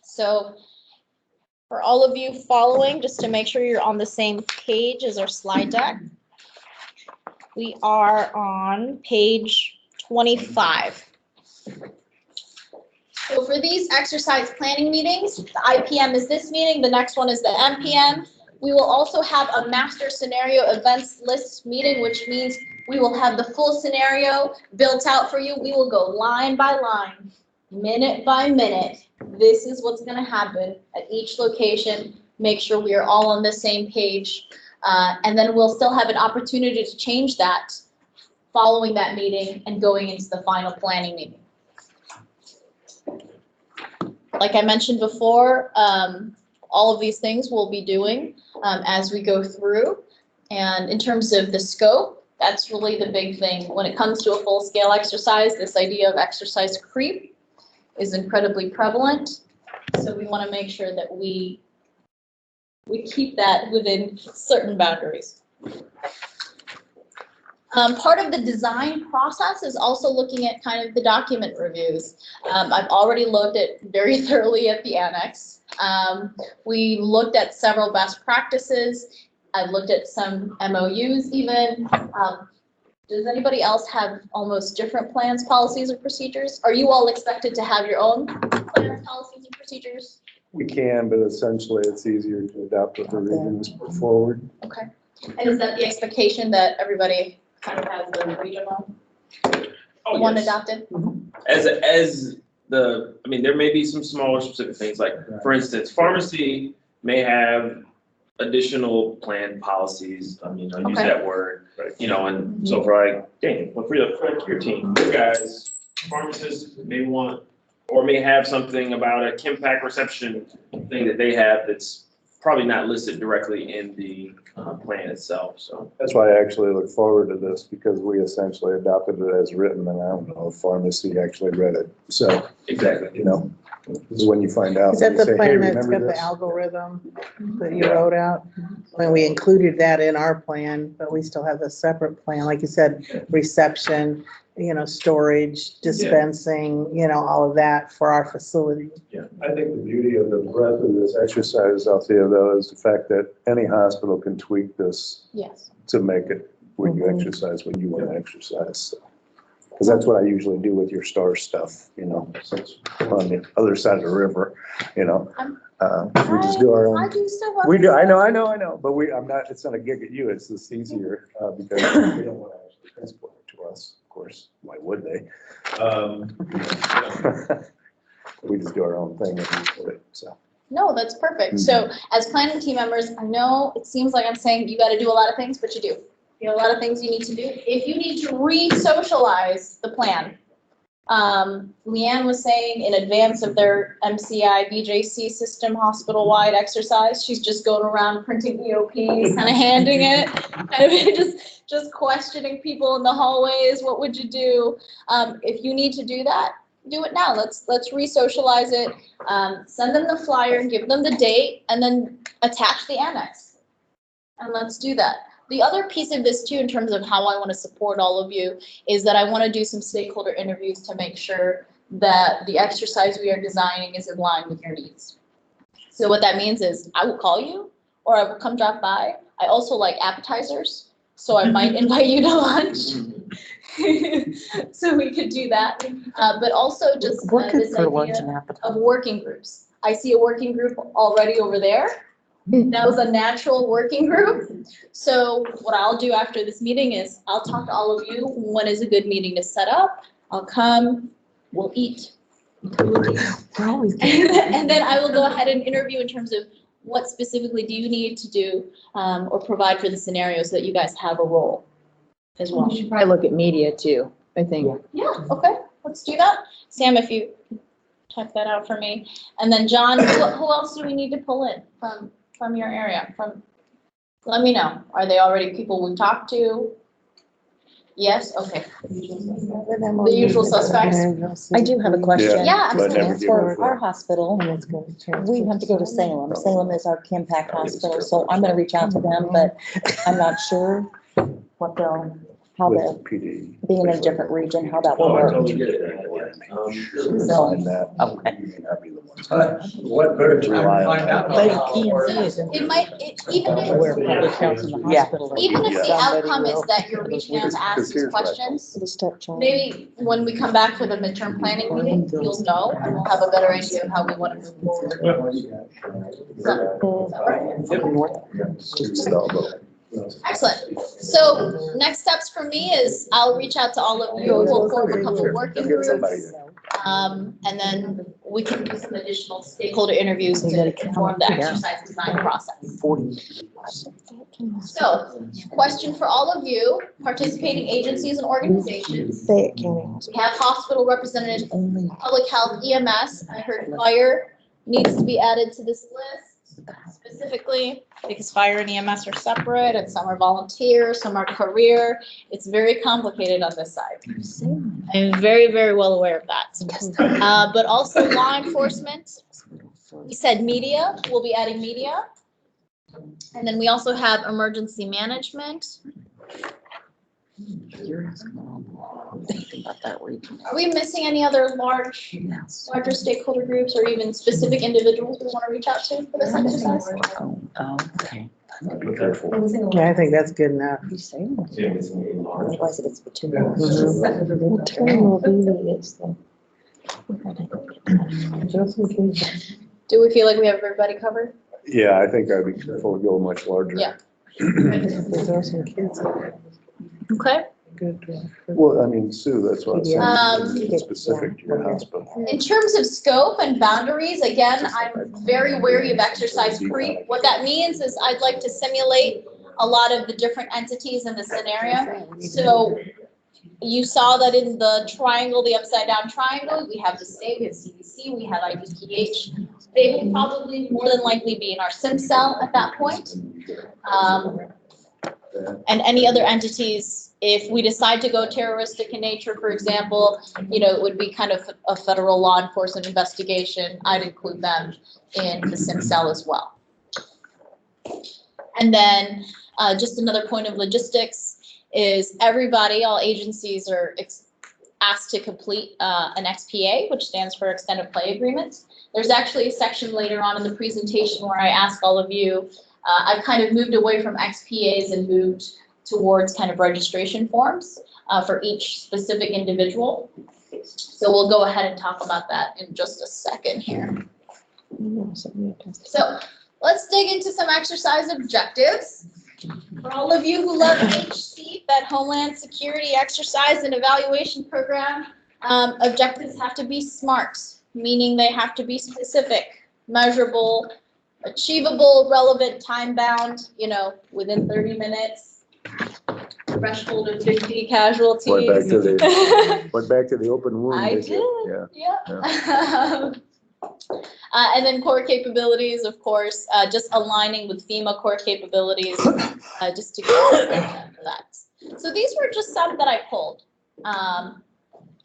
so for all of you following, just to make sure you're on the same page as our slide deck, we are on page 25. So for these exercise planning meetings, the IPM is this meeting, the next one is the MPM. We will also have a master scenario events list meeting, which means we will have the full scenario built out for you. We will go line by line, minute by minute. This is what's going to happen at each location. Make sure we are all on the same page. And then we'll still have an opportunity to change that following that meeting and going into the final planning meeting. Like I mentioned before, all of these things we'll be doing as we go through. And in terms of the scope, that's really the big thing. When it comes to a full-scale exercise, this idea of exercise creep is incredibly prevalent. So we want to make sure that we keep that within certain boundaries. Part of the design process is also looking at kind of the document reviews. I've already looked at very thoroughly at the annex. We looked at several best practices. I've looked at some MOUs even. Does anybody else have almost different plans, policies, or procedures? Are you all expected to have your own plans, policies, and procedures? We can, but essentially it's easier to adopt what the revisions put forward. Okay. And is that the expectation that everybody kind of has the regional one adopted? As I mean, there may be some smaller specific things, like, for instance, pharmacy may have additional planned policies. I mean, I use that word, you know, and so for like, dang, well, for your team, you guys, pharmacists may want, or may have something about a CHEMPACK reception thing that they have that's probably not listed directly in the plan itself, so. That's why I actually look forward to this, because we essentially adopted it as written, and I don't know if pharmacy actually read it. So, exactly, you know, this is when you find out. Is that You the say, "Hey, plan that's remember got the this?" algorithm that you wrote out? When we included that in our plan, but we still have a separate plan, like you said, reception, you know, storage, dispensing, you know, all of that for our facility. Yeah, I think the beauty of the breadth of this exercise, Althea, though, is the fact that any hospital can tweak this to make it when you exercise, when you want to exercise. Because that's what I usually do with your STAR stuff, you know, since we're on the other side of the river, you know. We just do our own. I do still want We do, I know, but I'm not, it's not a gig at you, it's just easier, because they don't want to actually transport it to us, of course, why would they? We just do our own thing and we put it, so. No, that's perfect. So as planning team members, I know it seems like I'm saying you got to do a lot of things, but you do. You have a lot of things you need to do. If you need to re-socialize the plan, Leanne was saying in advance of their MCI BJC system hospital-wide exercise, she's just going around printing EOPs, kind of handing it, kind of just questioning people in the hallways. What would you do? If you need to do that, do it now. Let's re-socialize it. Send them the flyer, give them the date, and then attach the annex. And let's do that. The other piece of this too, in terms of how I want to support all of you, is that I want to do some stakeholder interviews to make sure that the exercise we are designing is in line with your needs. So what that means is I will call you or I will come drop by. I also like appetizers, so I might invite you to lunch. So we could do that, but also just this idea of working groups. I see a working group already over there. That was a natural working group. So what I'll do after this meeting is I'll talk to all of you. When is a good meeting to set up? I'll come, we'll eat, We're always. And then I will go ahead and interview in terms of what specifically do you need to do or provide for the scenario so that you guys have a role as well. We should probably look at media too, I think. Yeah, okay, let's do that. Sam, if you type that out for me. And then John, who else do we need to pull in from your area? Let me know. Are they already people we've talked to? Yes, okay. The usual suspects. I do have a question. Yeah, but never absolutely. give For her our hospital, we have to go to Salem. Salem is our CHEMPACK hospital, so I'm gonna reach out to them, but I'm not sure how With they're, the PD. being in a different region, how that will Oh, I work. totally get it. So, Find that. okay. You may not be the ones. What better time Rely to on find that. out? So it might, even if, Where public health in the Yeah. hospital. even if the Yeah. outcome is that you're reaching out to ask these questions, The stepchild. maybe when we come back for the midterm planning meeting, you'll know, and we'll have a better idea of how we want to move forward. Just develop. Excellent. So next steps for me is I'll reach out to all of you, we'll form a couple working Get somebody groups. there. And then we can do some additional stakeholder interviews to inform the exercise design process. 40. So, question for all of you, participating agencies and organizations. Fayette County We have hospital representatives, public health, EMS. I heard fire needs to be added to this list specifically because fire and EMS are separate and some are volunteer, some are career. It's very complicated on this side. I'm very, very well aware of that. But also law enforcement. We said media, we'll be adding media. And then we also have emergency management. Are we missing any other larger stakeholder groups or even specific individuals we want to reach out to for this exercise? Okay. Be careful. Yeah, I think that's good enough. Otherwise it gets too much. What time will be is the. Do we feel like we have everybody covered? Yeah, I think I'd be careful to go much larger. Yeah. There are some kids. Okay. Well, I mean, Sue, that's what I'm saying, Um, specific to your hospital. In terms of scope and boundaries, again, I'm very wary of exercise creep. What that means is I'd like to simulate a lot of the different entities in the scenario. So you saw that in the triangle, the upside down triangle, we have the state, we have CDC, we have IDPH. They will probably more than likely be in our SIM cell at that point. And any other entities, if we decide to go terroristic in nature, for example, it would be kind of a federal law enforcement investigation. I'd include them in the SIM cell as well. And then just another point of logistics is everybody, all agencies are asked to complete an XPA, which stands for Extended Play Agreement. There's actually a section later on in the presentation where I ask all of you, I've kind of moved away from XPAs and moved towards kind of registration forms for each specific individual. So we'll go ahead and talk about that in just a second here. So let's dig into some exercise objectives. For all of you who love HC, that Homeland Security Exercise and Evaluation Program, objectives have to be SMART, meaning they have to be specific, measurable, achievable, relevant, time-bound, within 30 minutes, threshold of 50 casualties. Went back to the open wound. I did you? did, yeah. And then core capabilities, of course, just aligning with FEMA core capabilities, just to get that. So these were just some that I pulled.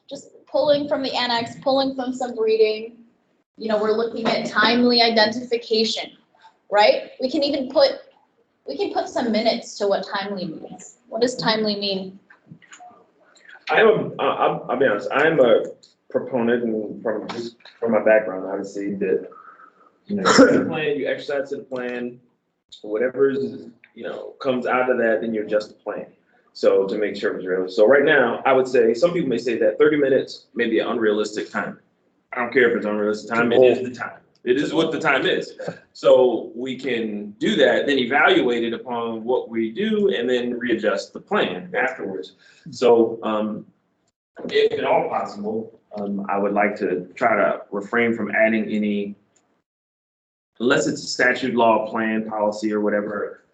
Just pulling from the annex, pulling from some reading. We're looking at timely identification, right? We can put some minutes to what timely means. What does timely mean? I'll be honest, I'm a proponent, and from my background, obviously, that you plan, you exercise to the plan, whatever is, comes out of that, then you adjust the plan. So to make sure it's real. So right now, I would say, some people may say that 30 minutes may be an unrealistic time. I don't care if it's unrealistic time, it is the time. It is what the time is. So we can do that, then evaluate it upon what we do, and then readjust the plan afterwards. So if at all possible, I would like to try to refrain from adding any, unless it's a statute, law, plan, policy, or whatever,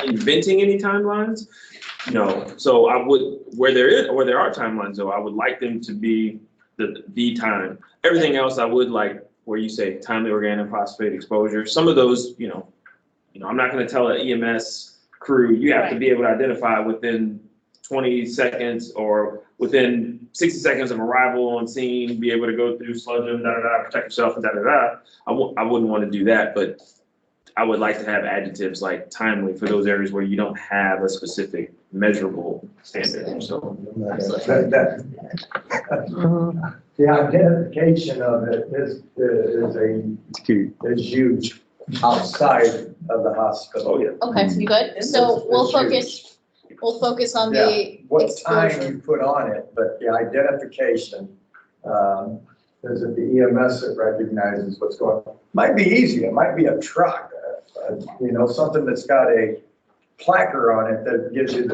inventing any timelines. So I would, where there are timelines though, I would like them to be the time. Everything else I would like, where you say timely organophosphate exposure, some of those, I'm not gonna tell an EMS crew, you have to be able to identify within 20 seconds or within 60 seconds of arrival on scene, be able to go through, sludge them, protect yourself, I wouldn't want to do that, but I would like to have adjectives like timely for those areas where you don't have a specific measurable standard, so. The identification of it is huge outside of the hospital. Oh, yeah. Okay, good. So we'll focus on the What time exposure. you put on it, but the identification, is it the EMS that recognizes what's going on? Might be easy, it might be a truck, something that's got a placard on it that gives you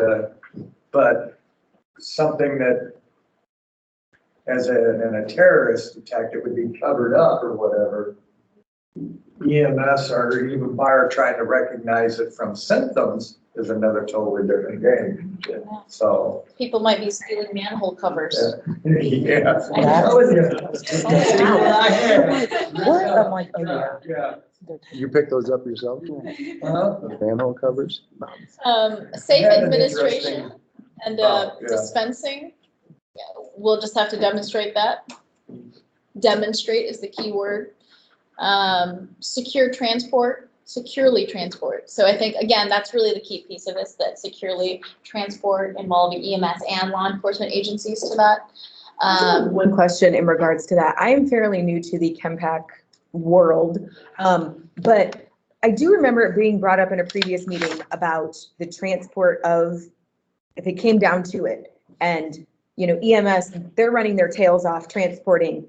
but something that as a terrorist attack, it would be covered up or whatever. EMS or even fire trying to recognize it from symptoms is another totally different game. So. People might be stealing manhole covers. Yeah. I'm telling you. What? I'm like, oh, Yeah. You pick those up yourself? The manhole covers? Safe Yeah, administration and yeah. dispensing. Yeah, we'll just have to demonstrate that. Demonstrate is the key word. Secure transport, securely transport. So I think, again, that's really the key piece of this, that securely transport involving EMS and law enforcement agencies to that. One question in regards to that. I am fairly new to the CHEMPACK world, but I do remember it being brought up in a previous meeting about the transport of, if it came down to it, and EMS, they're running their tails off transporting.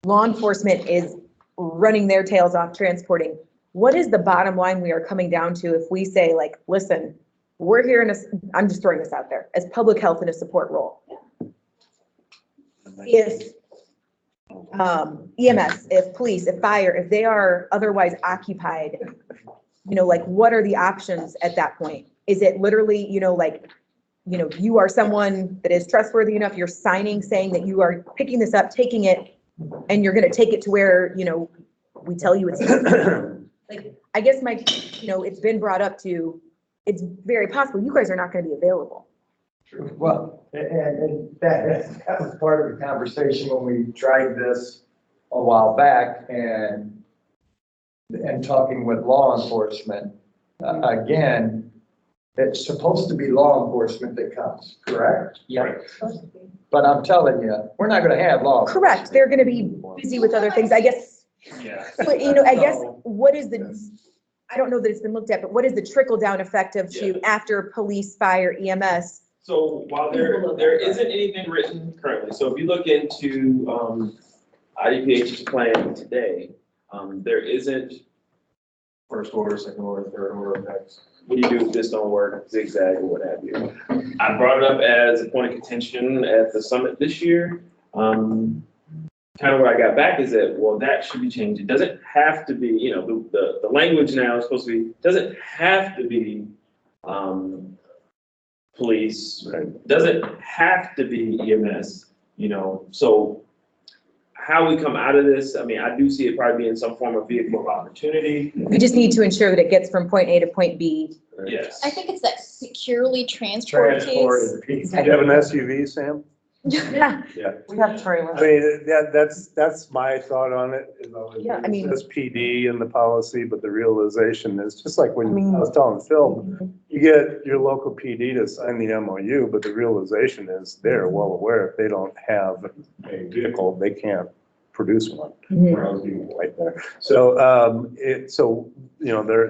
Law enforcement is running their tails off transporting. What is the bottom line we are coming down to if we say, like, listen, we're here I'm just throwing this out there, as public health in a support role. If EMS, if police, if fire, if they are otherwise occupied, what are the options at that point? Is it literally, you are someone that is trustworthy enough, you're signing saying that you are picking this up, taking it, and you're gonna take it to where, we tell you it's like, I guess it's been brought up to, it's very possible you guys are not gonna be available. Well, and that was part of the conversation when we tried this a while back and talking with law enforcement. Again, it's supposed to be law enforcement that comes, correct? Yeah. But I'm telling you, we're not gonna have law. Correct, they're gonna be busy with other things, I guess. Yeah. But, I guess, what is I don't know that it's been looked at, but what is the trickle down effective to after police, fire, EMS? So while there isn't anything written currently, so if you look into IDPH's plan today, there isn't first order, second order, third order effects. What do you do if this don't work, zigzag or what have you? I brought it up as a point of contention at the summit this year. Kind of where I got back is that, well, that should be changed. It doesn't have to be, the language now is supposed to be, doesn't have to be police, right? Doesn't have to be EMS, so how we come out of this, I do see it probably being some form of vehicle of opportunity. We just need to ensure that it gets from point A to point B. Yes. I think it's that securely transport piece. Do you have an SUV, Sam? Yeah. Yeah. We have trailers. That's my thought on it. Yeah, It says PD in the policy, but the realization is just like when I was telling Phil, you get your local PD to sign the MOU, but the realization is they're well aware if they don't have a vehicle, they can't produce one. Mhm. Where I was being right there. So,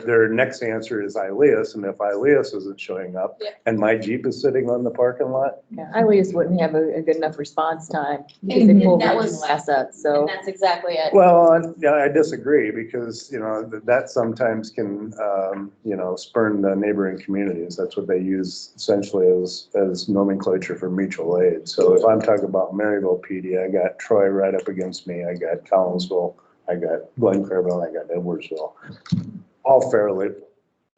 their next answer is Ilias, and if Ilias isn't showing up Yeah. and my Jeep is sitting on the parking lot, Yeah, Ilias wouldn't have a good enough response time because they pull That was- regional assets, so. And that's exactly it. well, yeah, I disagree because, that sometimes can, spurn the neighboring communities. That's what they use essentially as nomenclature for mutual aid. So if I'm talking about Maryville PD, I got Troy right up against me. I got Collinsville, I got Glen Clairville, I got Edwardsville. All fairly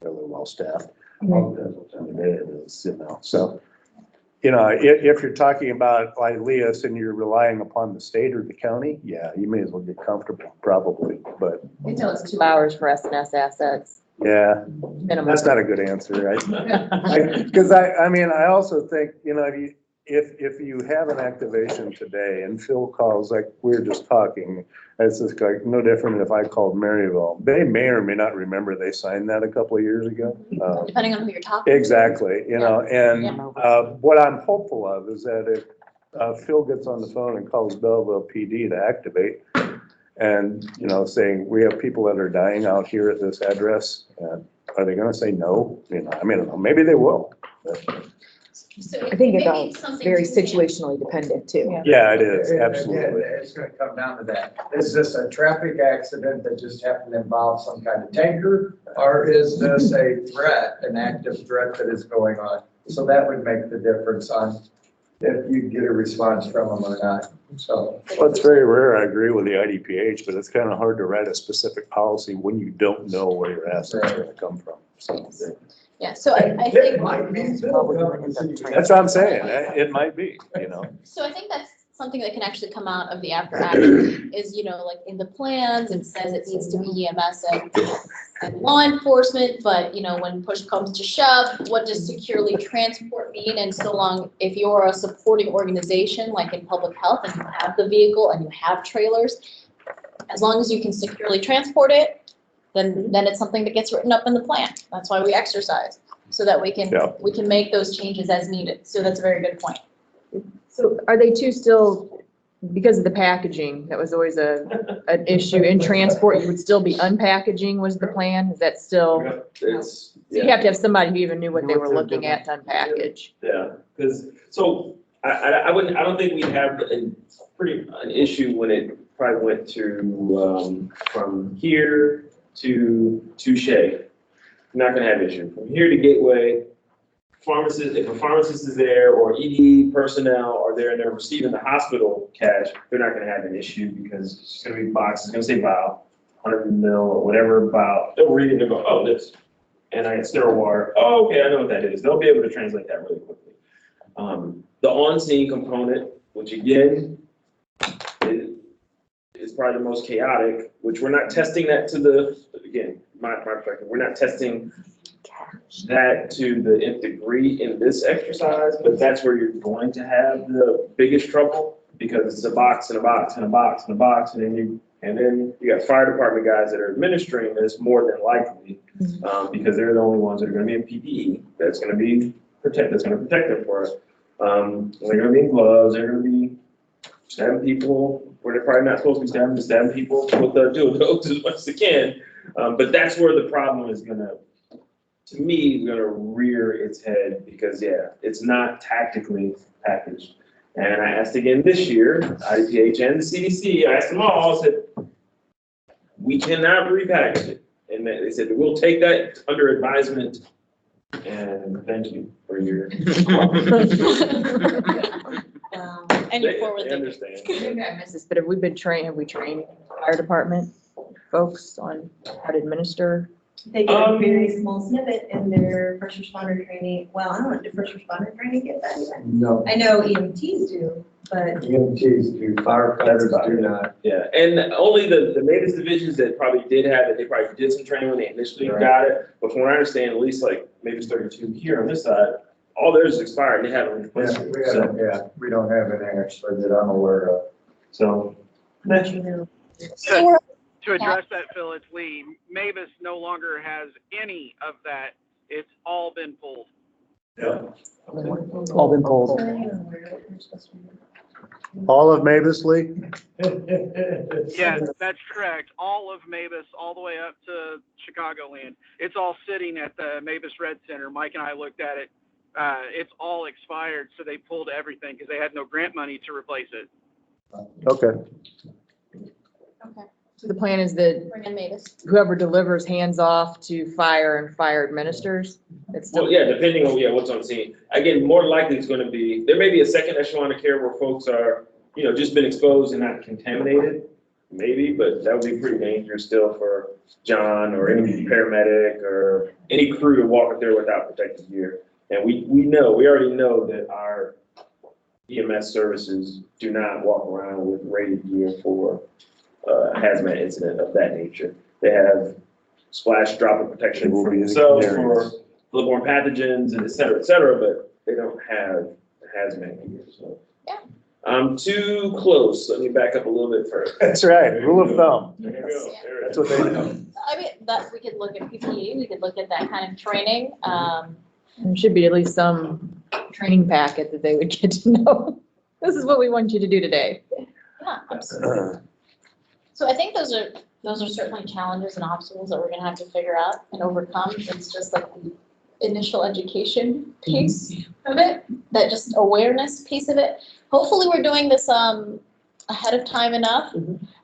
well staffed. All depends what time of day it is, so. If you're talking about Ilias and you're relying upon the state or the county, yeah, you may as well get comfortable, probably, but They tell us 2 hours for SNS assets, yeah, minimum. that's not a good answer, right? Because I also think, if you have an activation today and Phil calls, like we were just talking, it's just like no different than if I called Maryville. They may or may not remember they signed that a couple of years ago. Depending on who you're talking to. Exactly, what I'm hopeful of is that if Phil gets on the phone and calls Belleville PD to activate and, saying, we have people that are dying out here at this address, are they gonna say no? I don't know, maybe they will. So I think it's maybe all something very to think- situationally dependent too. Yeah, it is, And absolutely. again, it's gonna come down to that. Is this a traffic accident that just happened to involve some kind of tanker? Or is this a threat, an active threat that is going on? So that would make the difference on if you get a response from them or not, so. Well, it's very rare, I agree with the IDPH, but it's kind of hard to write a specific policy when you don't know where your assets are gonna come from, so. Yeah, so I think. It might be. That's what I'm saying, it might be, So I think that's something that can actually come out of the after action is, like in the plans, it says it needs to be EMS and law enforcement, but when push comes to shove, what does securely transport mean? And so long, if you're a supporting organization, like in public health, and you have the vehicle and you have trailers, as long as you can securely transport it, then it's something that gets written up in the plan. That's why we exercise, so that we can make those changes as needed. So that's a very good point. So are they two still, because of the packaging, that was always an issue in transport, you would still be unpackaging was the plan? Is that still? It's, So you have to have somebody who even knew what they were looking at to unpackage. Yeah, because, I don't think we have an issue when it probably went to, from here to Shea. Not gonna have issue. From here to Gateway, pharmacist, if a pharmacist is there or ED personnel are there and they're receiving the hospital cash, they're not gonna have an issue because it's just gonna be boxes, it's gonna say vial, 100 mil or whatever vial. They'll read it and go, oh, this. And I get sterile water. Oh, okay, I know what that is. They'll be able to translate that really quickly. The on-scene component, which again, is probably the most chaotic, which we're not testing that to the, again, my perspective, we're not testing that to the nth degree in this exercise, but that's where you're going to have the biggest trouble because it's a box and a box and a box and a box, and then you got fire department guys that are administering this more than likely, because they're the only ones that are going to be in PPE that's going to protect them for us. They're going to be in gloves. They're going to be stabbing people where they're probably not supposed to be stabbing people with the dildos as much as they can. But that's where the problem is going to me, rear its head because, yeah, it's not tactically packaged. And I asked again this year, IDPH and the CDC, I asked them all, I said, we cannot repackage it. And they said, we'll take that under advisement. And thank you for your. And your forward They thinking. understand. Maybe I missed this, but have we trained fire department folks on how to administer? They get a very small snippet in their first responder training. Well, I don't know, did first responder training get that even? No, I know EMTs do, but EMTs do, firefighters do not. Yeah, and only the latest divisions that probably did have it, they probably did some training when they initially got it. But from what I understand, at least like maybe it's 32 here on this side, all theirs is expired and they haven't replaced it. So, We don't have an actually that I'm aware of. so. To address that, Phil, it's Lee. Mavis no longer has any of that. It's all been pulled. Yeah. All been pulled. All of Mavis Lee? Yes, that's correct. All of Mavis, all the way up to Chicagoland. It's all sitting at the Mavis Red Center. Mike and I looked at it. It's all expired, so they pulled everything because they had no grant money to replace it. Okay. Okay, So the plan is that bring in Mavis. whoever delivers hands off to fire and fire administers. It's Well, still, yeah, depending on, what's on scene. Again, more likely it's gonna be, there may be a second echelon of care where folks are, just been exposed and not contaminated. Maybe, but that would be pretty dangerous still for John or any paramedic or any crew to walk up there without protective gear. And we already know that our EMS services do not walk around with rated gear for a hazmat incident of that nature. They have splash droplet protection for themselves, for bloodborne pathogens and et cetera, but they don't have hazmat gear, so. Yeah. I'm too close. Let me back up a little bit further. That's right, rule of thumb. There you go. There it That's is. what they do. I mean, that, we could look at PPE, we could look at that kind of training. there should be at least some training packet that they would get to know. This is what we want you to do today. Yeah, absolutely. So I think those are certainly challenges and obstacles that we're gonna have to figure out and overcome. It's just like the initial education piece of it, that just awareness piece of it. Hopefully, we're doing this ahead of time enough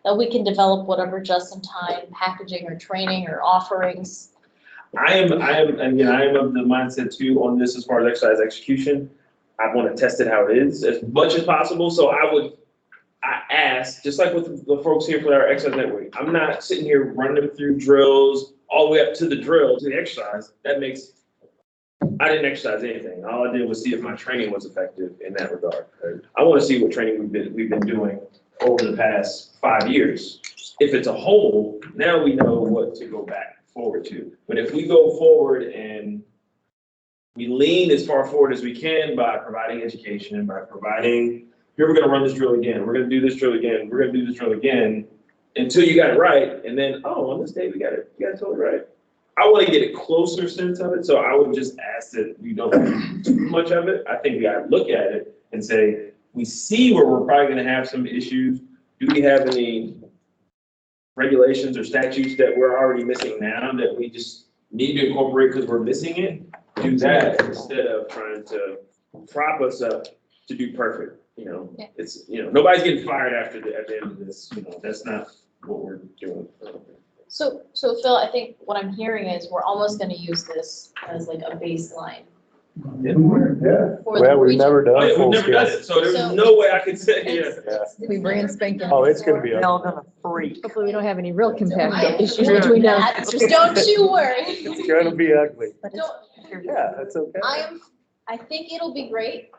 that we can develop whatever just-in-time packaging or training or offerings. I am of the mindset too on this as far as exercise execution. I want to test it how it is as much as possible. So I ask, just like with the folks here for our exercise network, I'm not sitting here running them through drills all the way up to the drill, to the exercise. I didn't exercise anything. All I did was see if my training was effective in that regard. I want to see what training we've been doing over the past 5 years. If it's a whole, now we know what to go back forward to. But if we go forward and we lean as far forward as we can by providing education, by providing, here we're going to run this drill again, we're going to do this drill again, we're going to do this drill again, until you got it right, and then, on this day we got it totally right. I want to get a closer sense of it, so I would just ask that we don't do too much of it. I think we got to look at it and say, we see where we're probably going to have some issues. Do we have any regulations or statutes that we're already missing now that we just need to incorporate because we're missing it? Do that instead of trying to prop us up to do perfect. It's, nobody's getting fired at the end of this. That's not what we're doing. So Phil, I think what I'm hearing is we're almost gonna use this as like a baseline. Yeah. For the Well, we've region. never done We've full never done scale. it, so there's So- no way I could say, It's We brand spanking. Oh, it's gonna be. Hopefully we don't have any real compact I issues am between us. that, just don't you worry. It's gonna be ugly. Don't- Yeah, that's okay. I think it'll be great.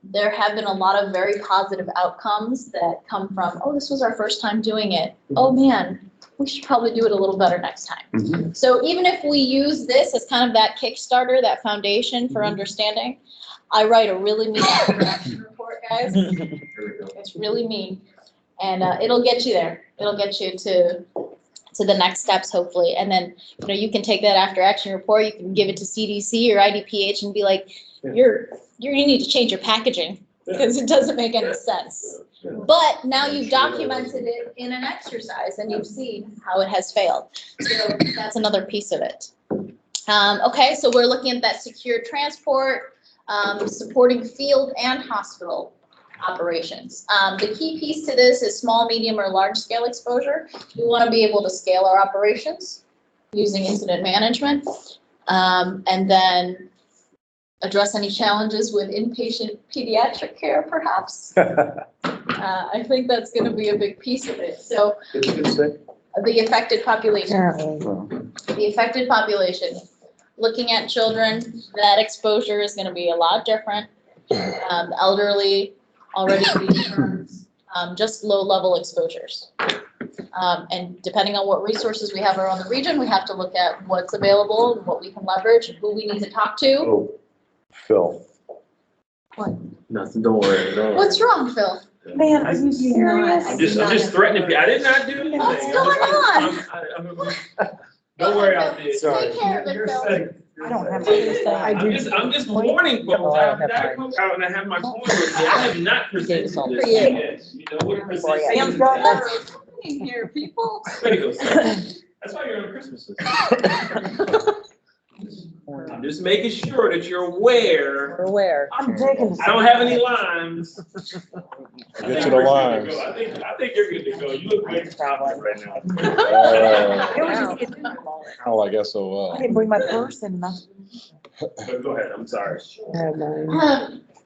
There have been a lot of very positive outcomes that come from, this was our first time doing it. Oh man, we should probably do it a little better next time. So even if we use this as kind of that Kickstarter, that foundation for understanding, I write a really mean interaction report, guys. It's really mean. And it'll get you there. It'll get you to the next steps, hopefully. And then, you can take that after action report, you can give it to CDC or IDPH and be like, you need to change your packaging because it doesn't make any sense. But now you've documented it in an exercise and you've seen how it has failed. So that's another piece of it. Okay, so we're looking at that secure transport, supporting field and hospital operations. The key piece to this is small, medium, or large scale exposure. We want to be able to scale our operations using incident management, and then address any challenges with inpatient pediatric care, perhaps. I think that's going to be a big piece of it. So the affected population. The affected population. Looking at children, that exposure is going to be a lot different. Elderly, already terms, just low-level exposures. And depending on what resources we have around the region, we have to look at what's available and what we can leverage and who we need to talk to. Oh, Phil. What? Nothing, don't worry. What's wrong, Phil? Man, are you serious? I'm just threatening people. I did not do anything. What's going on? Don't worry out there. Sorry. Take care of it, Phil. I don't have anything. I'm just warning folks, I come out and I have my phone with me, I have not presented this For yet. You know, we're presenting. Sam's got this. Here, people. Way to go, Sam. That's why you're on Christmas list. I'm just making sure that you're aware. We're aware. I'm taking. I don't have any limes. I'll get you the limes. I think you're good to go. You look great right now. It was just, Kind of like SOL. I didn't bring my purse and nothing. But go ahead, I'm sorry.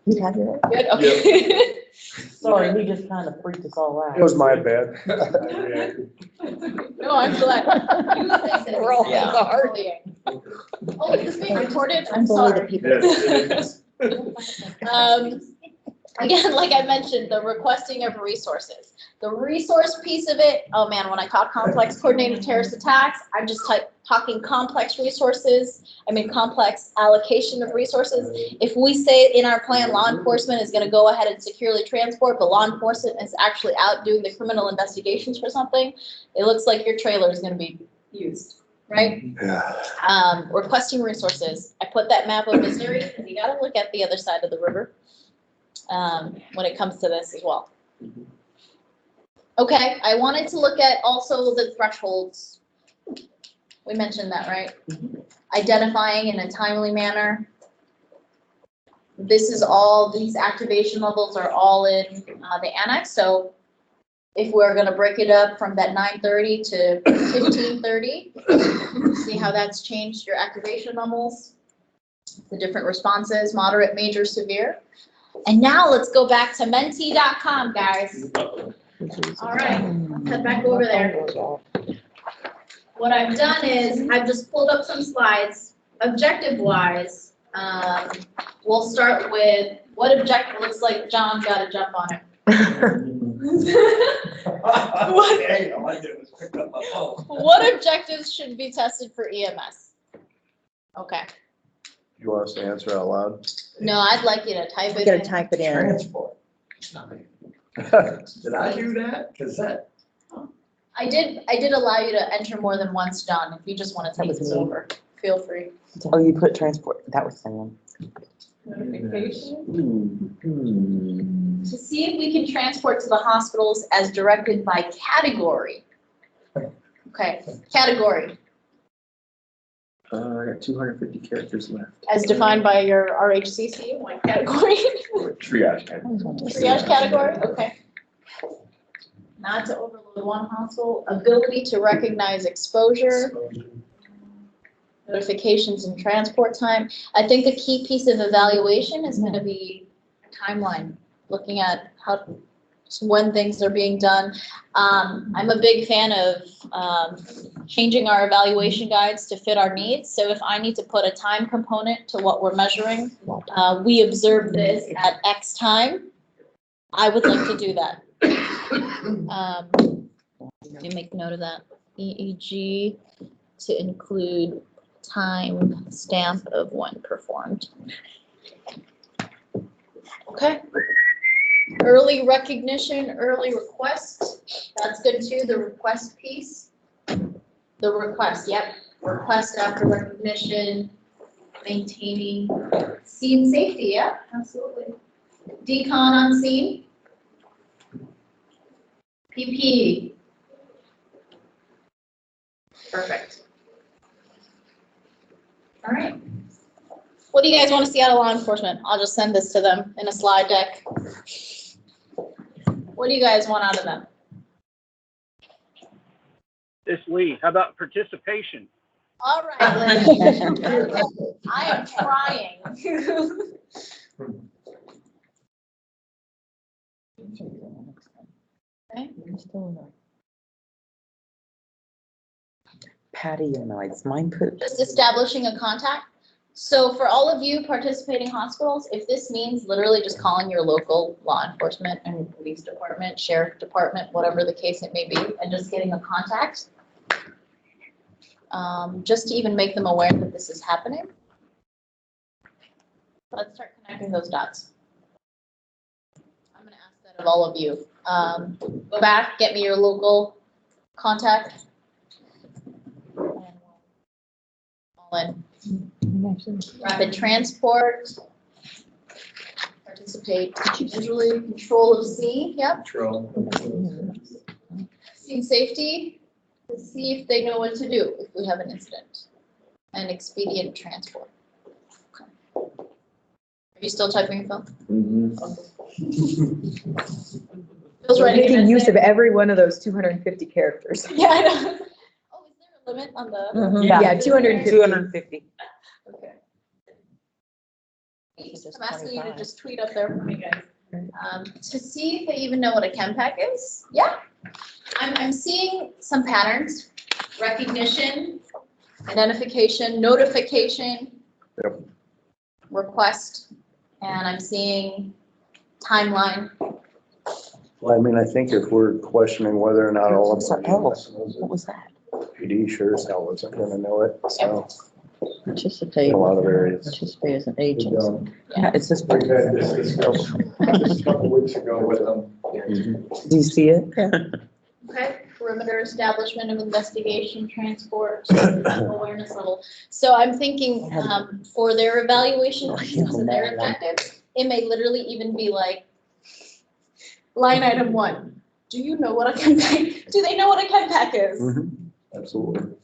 You have it? Good, okay. Sorry, he just kind of freaked us all out. It was my bad. No, I'm glad. You fix it. We're all Yeah. sorry. Bullying. Oh, is this being recorded? I'm Bully the sorry. people. Yes, Again, like I mentioned, the requesting of resources. The resource piece of it, oh man, when I talk complex coordinated terrorist attacks, I'm just talking complex resources. I mean, complex allocation of resources. If we say in our plan, law enforcement is gonna go ahead and securely transport, but law enforcement is actually out doing the criminal investigations for something, it looks like your trailer is gonna be used, right? Yeah. Requesting resources. I put that map of Missouri, because you gotta look at the other side of the river when it comes to this as well. Okay, I wanted to look at also the thresholds. We mentioned that, right? Identifying in a timely manner. This is all, these activation levels are all in the annex. So if we're gonna break it up from that 9:30 to 15:30, see how that's changed your activation levels, the different responses, moderate, major, severe. And now let's go back to mentee.com, guys. All right, let's head back over there. What I've done is I've just pulled up some slides, objective-wise. We'll start with what objective, looks like John's got to jump on it. What objectives should be tested for EMS? Okay. You want us to answer out loud? No, I'd like you to type You it gotta in. type it in. Transport. Did I do that? Cause that, I did allow you to enter more than once, John. If you just want to take was this me. over, feel free. Oh, you put transport, that was Sam. To see if we can transport to the hospitals as directed by category. Okay, category, I got 250 characters left. as defined by your RHCC, what category? Triage. Triage category, okay. Not to overload one hospital, ability to recognize exposure, notifications and transport time. I think the key piece of evaluation is gonna be a timeline, looking at how, when things are being done. I'm a big fan of changing our evaluation guides to fit our needs. So if I need to put a time component to what we're measuring, we observe this at X time, I would like to do that. Let me make note of that. EEG to include time stamp of when performed. Okay. Early recognition, early request, that's good too, the request piece. The request, yep, request after recognition, maintaining scene safety, yeah, absolutely. Decon on scene. PP. Perfect. All right. What do you guys want to see out of law enforcement? I'll just send this to them in a slide deck. What do you guys want out of them? This Lee, how about participation? All right, Lynn. I am trying. Okay. Patio noise, mine put. Just establishing a contact. So for all of you participating hospitals, if this means literally just calling your local law enforcement and police department, sheriff department, whatever the case it may be, and just getting a contact, just to even make them aware that this is happening. Let's start connecting those dots. I'm gonna ask that of all of you. Go back, get me your local contact. And all in. Rapid transport. Participate visually, control of C, yep. Scene safety, to see if they know what to do if we have an incident. And expedient transport. Okay. Are you still typing, Phil? Phil's We're writing. making use of every one of those 250 characters. Yeah, I know. Oh, is there a limit on the? Yeah, 250. 250. Okay. I'm asking you to just tweet up there for me, guys. To see if they even know what a CHEMPACK is. Yeah. I'm seeing some patterns, recognition, identification, notification, request, and I'm seeing timeline. Well, I mean, I think if we're questioning whether or not all of So, our oh, EMS knows what was that? it, PD sure as hell isn't gonna know it, so, Participate, in a lot of areas. participate as an agent. Yeah, it's just. We've had this discussion a couple weeks ago with them. Do you see it? Okay, perimeter establishment of investigation, transport, awareness level. So I'm thinking, for their evaluation, so their objectives, it may literally even be like, line item 1, do you know what a CHEMPACK, do they know what a CHEMPACK is? Absolutely.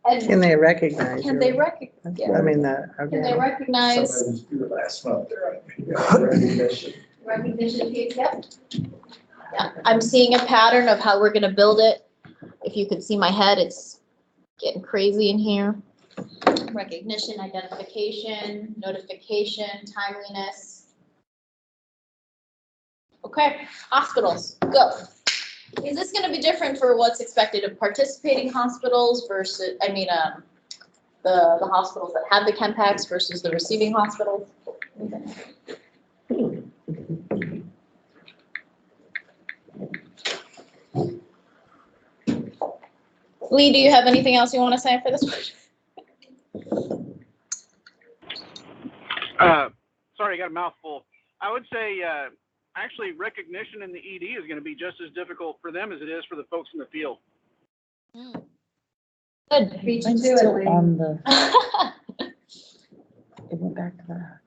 And Can they recognize? can you? they recognize, I mean, can they okay. recognize Somebody's due last month, they're on recognition. recognition piece? Yep. Yeah, I'm seeing a pattern of how we're gonna build it. If you could see my head, it's getting crazy in here. Recognition, identification, notification, timeliness. Okay, hospitals, go. Is this gonna be different for what's expected of participating hospitals versus, the hospitals that have the CHEMPACKs versus the receiving hospitals? Lee, do you have anything else you want to say for this one? Sorry, I got a mouthful. I would say, actually, recognition in the ED is going to be just as difficult for them as it is for the folks in the field. Good. Beat you I'm to still it, on the, Lee. it went back to that.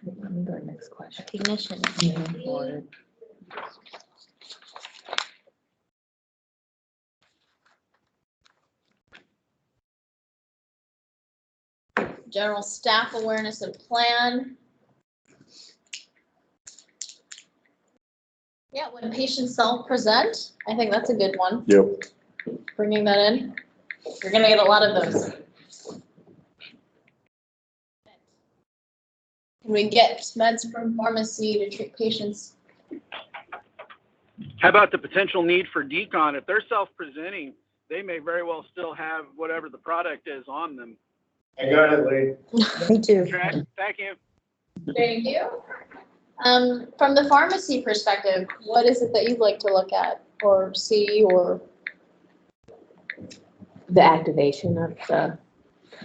Let me go to the next question. Recognition. General staff awareness and plan. Yeah, when patients self-present, I think that's a good one. Yep. Bringing that in. You're gonna get a lot of those. Can we get meds from pharmacy to treat patients? How about the potential need for decon? If they're self-presenting, they may very well still have whatever the product is on them. I got it, Lee. Me too. Okay, thank you. Thank you. From the pharmacy perspective, what is it that you'd like to look at or see or? The activation of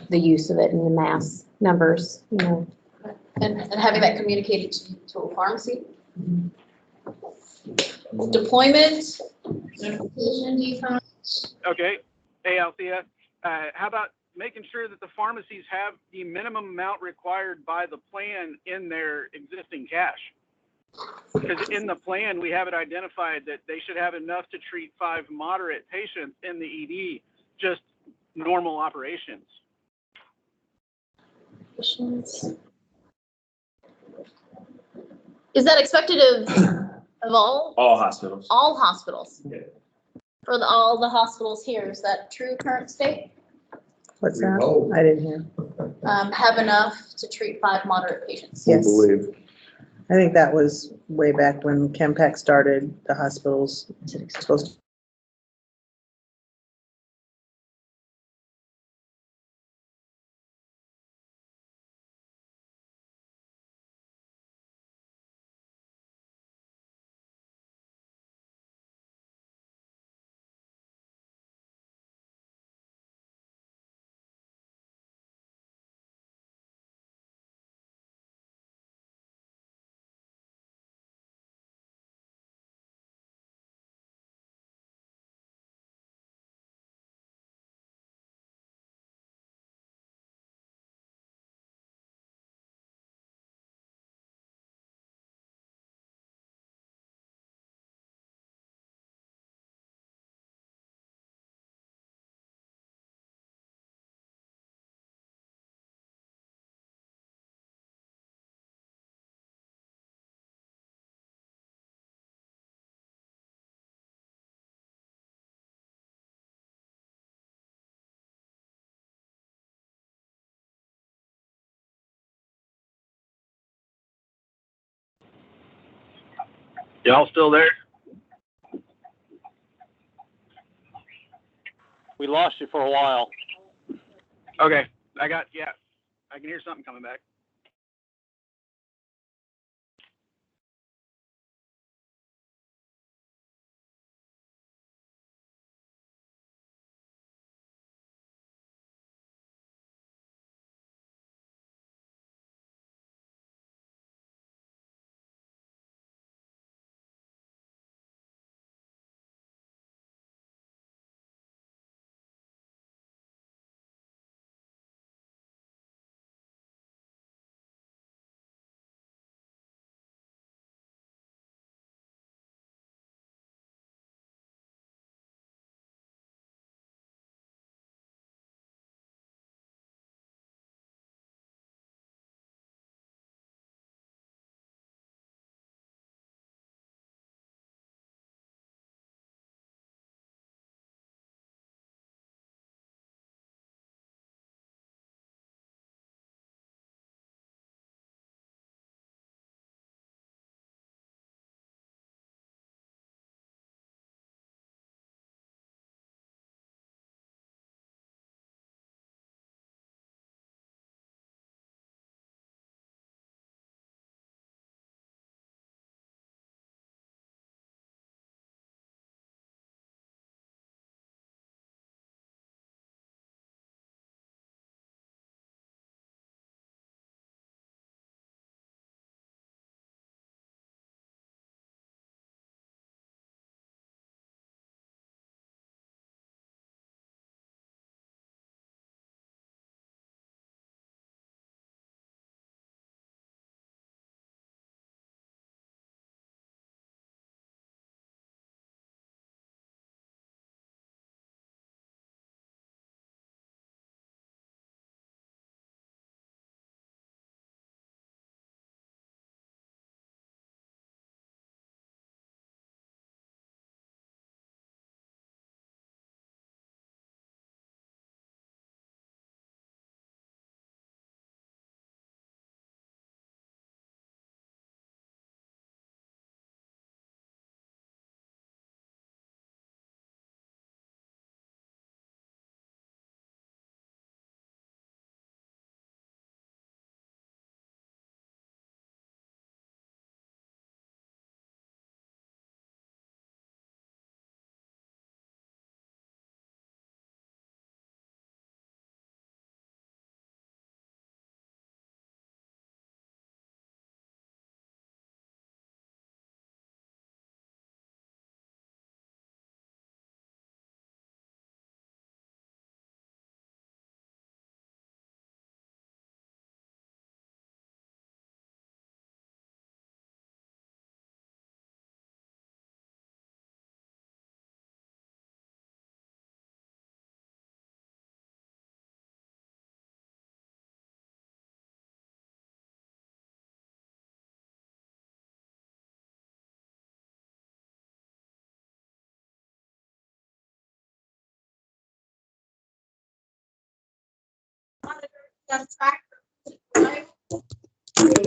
the use of it in the mass numbers, you know. And having that communicated to a pharmacy? Deployment, notification, decon. Okay, hey Althea, how about making sure that the pharmacies have the minimum amount required by the plan in their existing cash? Because in the plan, we have it identified that they should have enough to treat 5 moderate patients in the ED, just normal operations. Is that expected of all? All hospitals. All hospitals? Yeah. For all the hospitals here, is that true current state? What's that? I didn't hear. Have enough to treat 5 moderate patients? I Yes. believe. I think that was way back when CHEMPACK started, the hospitals supposed to Y'all still there? We lost you for a while. Okay, I can hear something coming back.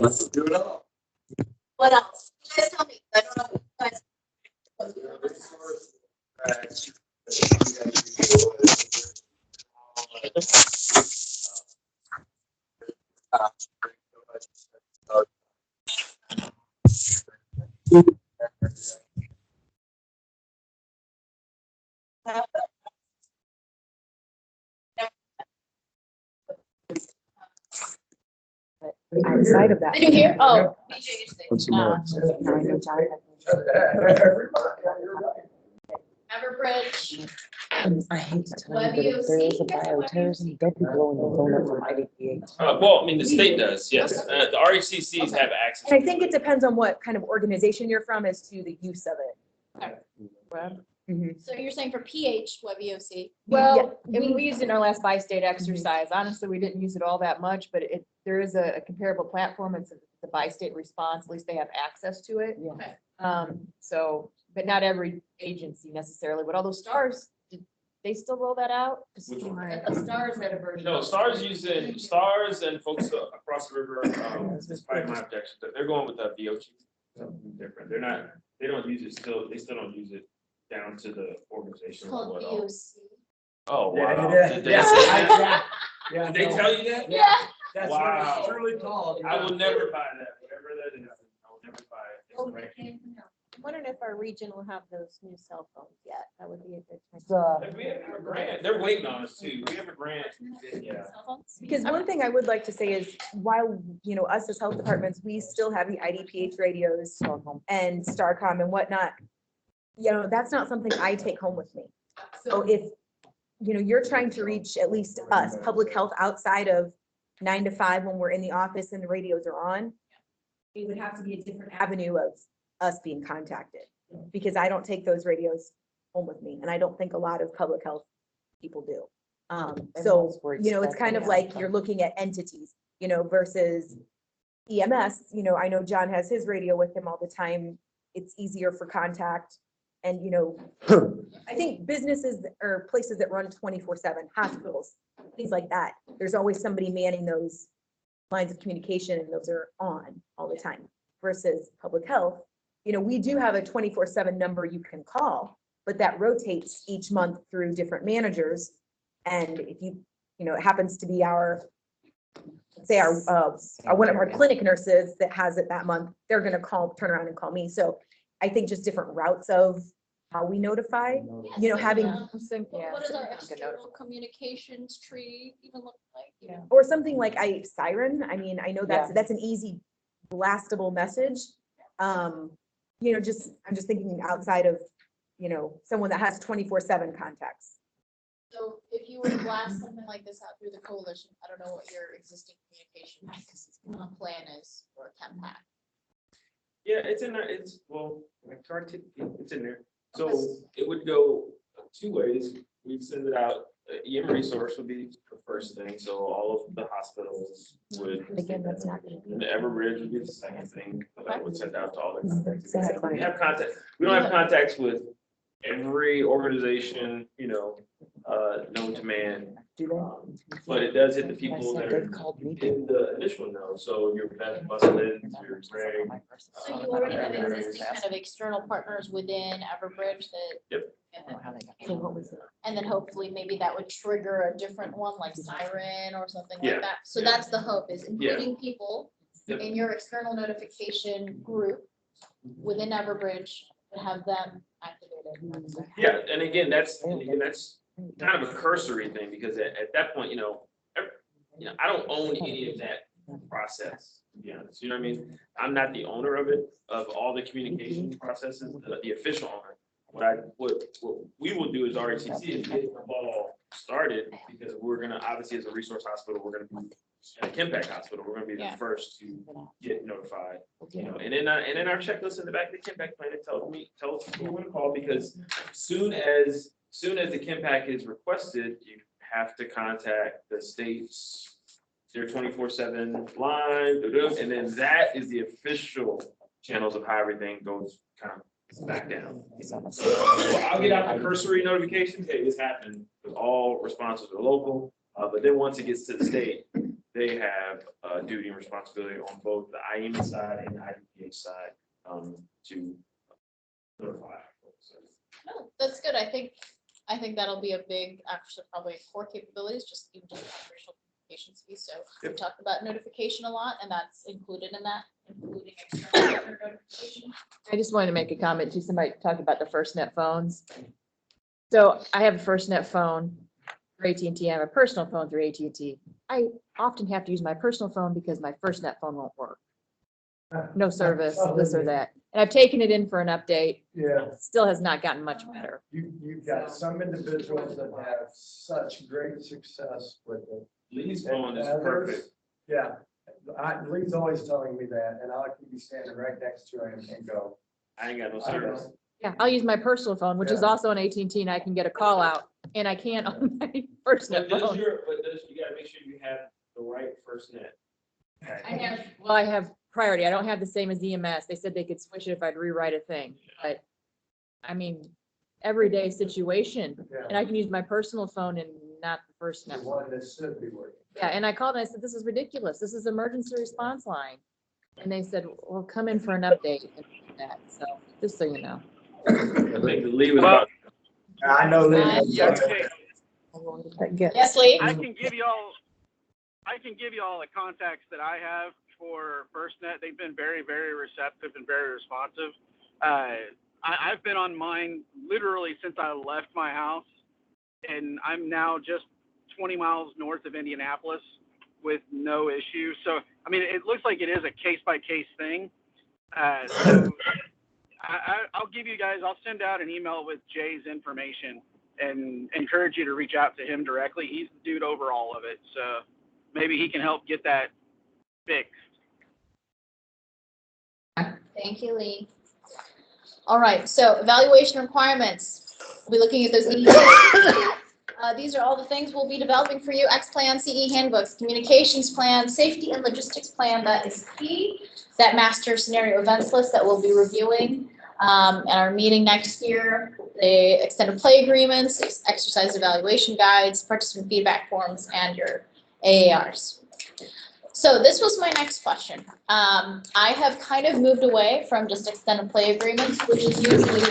Let's do it all. What else? You guys tell me. I don't know. You guys- Outside of that. Did you hear? Oh. What's the matter? Everbridge. I hate to tell you, but if there is a bioterrorism, they'll be blowing the phone up from IDPH. Well, I mean, the state does, yes. The RHCCs have access. And I think it depends on what kind of organization you're from as to the use of it. Mhm. So you're saying for PH, WebEOC? Well, and we used it in our last bi-state exercise. Honestly, we didn't use it all that much, but there is a comparable platform. It's the bi-state response. At least they have access to it. Okay. So, but not every agency necessarily. But all those stars, did they still roll that out? Which one? The stars had a version. No, STARS using STARS and folks across the river, despite my objection, they're going with the VOC. Something different. They're not, they don't use it still, they still don't use it down to the organization level at all. VOC. Oh, Yeah, wow. yeah, Did they yeah, say that? yeah, Did they no. tell you that? Yeah. That's Wow. what it's truly called. I will never buy that, whatever that is, I will never buy it. It's right. I'm wondering if our region will have those new cell phones yet. That would be a good time. If we have a grant, they're waiting on us too. We have a grant, yeah. Because one thing I would like to say is while, you know, us as health departments, we still have the IDPH radios and Starcom and whatnot. You know, that's not something I take home with me. So if, you know, you're trying to reach at least us, public health outside of 9 to 5 when we're in the office and the radios are on, it would have to be a different avenue of us being contacted. Because I don't take those radios home with me, and I don't think a lot of public health people do. So, you know, it's kind of like you're looking at entities, you know, versus EMS, you know, I know John has his radio with him all the time. It's easier for contact. And, you know, I think businesses or places that run 24/7, hospitals, things like that, there's always somebody manning those lines of communication, and those are on all the time. Versus public health, you know, we do have a 24/7 number you can call, but that rotates each month through different managers. And if you know, it happens to be our, say our one of our clinic nurses that has it that month, they're gonna turn around and call me. So I think just different routes of how we notify, you know, having. What does our external communications tree even look like? Yeah. Or something like Siren. I mean, I know that's an easy blastable message. You know, I'm just thinking outside of, you know, someone that has 24/7 contacts. So if you were to blast something like this out through the coalition, I don't know what your existing communication plan is for CHEMPACK. Yeah, it's in there, it's, well, it's in there. So it would go 2 ways. We'd send it out, EM resource would be the first thing, so all of the hospitals would. Again, that's not. And the Everbridge would be the second thing that I would send out to all the contacts. We have contact, we don't have contacts with every organization, you know, known to man. Do they? But it does hit the people that are in the initial know, so your Beth Busselins, your Greg. So you already have existing kind of external partners within Everbridge that. Yep. So what was it? And then hopefully maybe that would trigger a different one like Siren or something Yeah. like that. So Yeah. that's the hope, is including people Yep. in your external notification group within Everbridge to have them activated. Yeah, and again, that's kind of a cursory thing, because at that point, you know, I don't own any of that process, to be honest, you know what I mean? I'm not the owner of it, of all the communication processes, the official owner. What we will do as RATC is get the ball started, because we're gonna, obviously, as a resource hospital, we're gonna be at a CHEMPACK hospital, we're gonna be the Yeah. first to get notified, you know, and then our checklist in the back of the CHEMPACK plan, it tells us who to call, because soon as the CHEMPACK is requested, you have to contact the state's, their 24/7 line, and then that is the official channels of how everything goes kind of back down. So I'll get out the cursory notifications, hey, this happened, because all responses are local, but then once it gets to the state, they have duty and responsibility on both the IEM side and the IDPH side to notify. No, that's good. I think that'll be a big, actually probably core capabilities, just even just the operational communications piece. So we talked about notification a lot, and that's included in that, including external partner notification. I just wanted to make a comment to somebody talked about the FirstNet phones. So I have a FirstNet phone for AT&T. I have a personal phone through AT&T. I often have to use my personal phone because my FirstNet phone won't work. No service, this or that. And I've taken it in for an update. Yeah. Still has not gotten much better. You've got some individuals that have such great success with it. Lee's phone is And others- perfect. Yeah, Lee's always telling me that, and I like to be standing right next to him and go. I ain't got no I service. know. Yeah, I'll use my personal phone, which is Yeah. also an AT&T, and I can get a call out, and I can't on my FirstNet But phone. you gotta make sure you have the right FirstNet. Well, I have priority. I don't have the same as EMS. They said they could switch it if I'd rewrite a thing, but I mean, everyday situation, and I can use my personal phone and not the The FirstNet. one that should be working. Yeah, and I called and I said, this is ridiculous. This is emergency response line. And they said, well, come in for an update and that, so, just so you know. I think Lee was Well, about. I know okay, Yes, Lee? I can give you all the contacts that I have for FirstNet. They've been very, very receptive and very responsive. I've been on mine literally since I left my house, and I'm now just 20 miles north of Indianapolis with no issue. So, I mean, it looks like it is a case-by-case thing. So I'll give you guys, I'll send out an email with Jay's information and encourage you to reach out to him directly. He's the dude over all of it. So maybe he can help get that fixed. Thank you, Lee. All right, so evaluation requirements. We'll be looking at those. These are all the things we'll be developing for you. X-Plan, CE handbooks, communications plan, safety and logistics plan, that is key. That master scenario events list that we'll be reviewing at our meeting next year. The extended play agreements, exercise evaluation guides, participant feedback forms, and your AARs. So this was my next question. I have kind of moved away from just extended play agreements, which is usually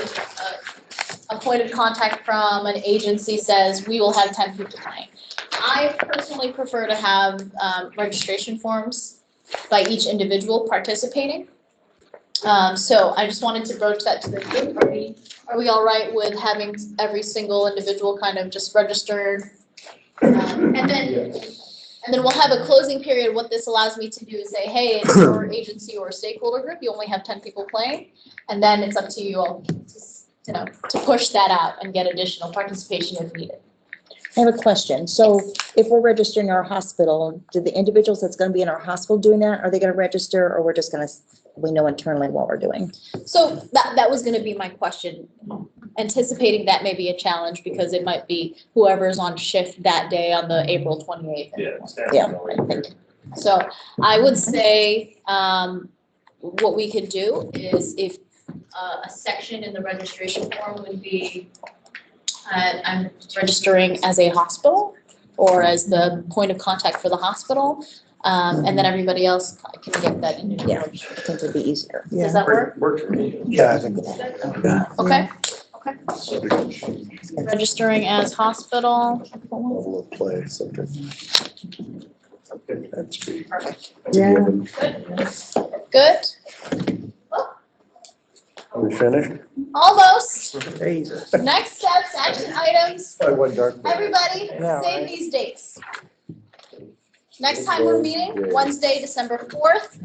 a point of contact from an agency says we will have 10 people playing. I personally prefer to have registration forms by each individual participating. So I just wanted to broach that to the group. Are we all right with having every single individual kind of just registered? And then we'll have a closing period. What this allows me to do is say, hey, it's your agency or stakeholder group. You only have 10 people playing. And then it's up to you all to push that out and get additional participation if needed. I have a question. So if we're registering our hospital, do the individuals that's going to be in our hospital doing that, are they going to register, or we're just going to, we know internally what we're doing? So that was going to be my question. Anticipating that may be a challenge because it might be whoever's on shift that day on the April 28th. Yeah, I think. So I would say what we could do is if a section in the registration form would be I'm registering as a hospital or as the point of contact for the hospital, and then everybody else can get that individual. Yeah, I think it'd be easier. Does that work? Works for me. Yeah, I think. Okay. Okay. Registering as hospital. We'll play something. Okay, that's great. Perfect. Yeah. Good. Are we finished? Almost. Jesus. Next steps, action items. I went dark. Everybody, Yeah, save right. these dates. Next time we're meeting, Wednesday, December 4th.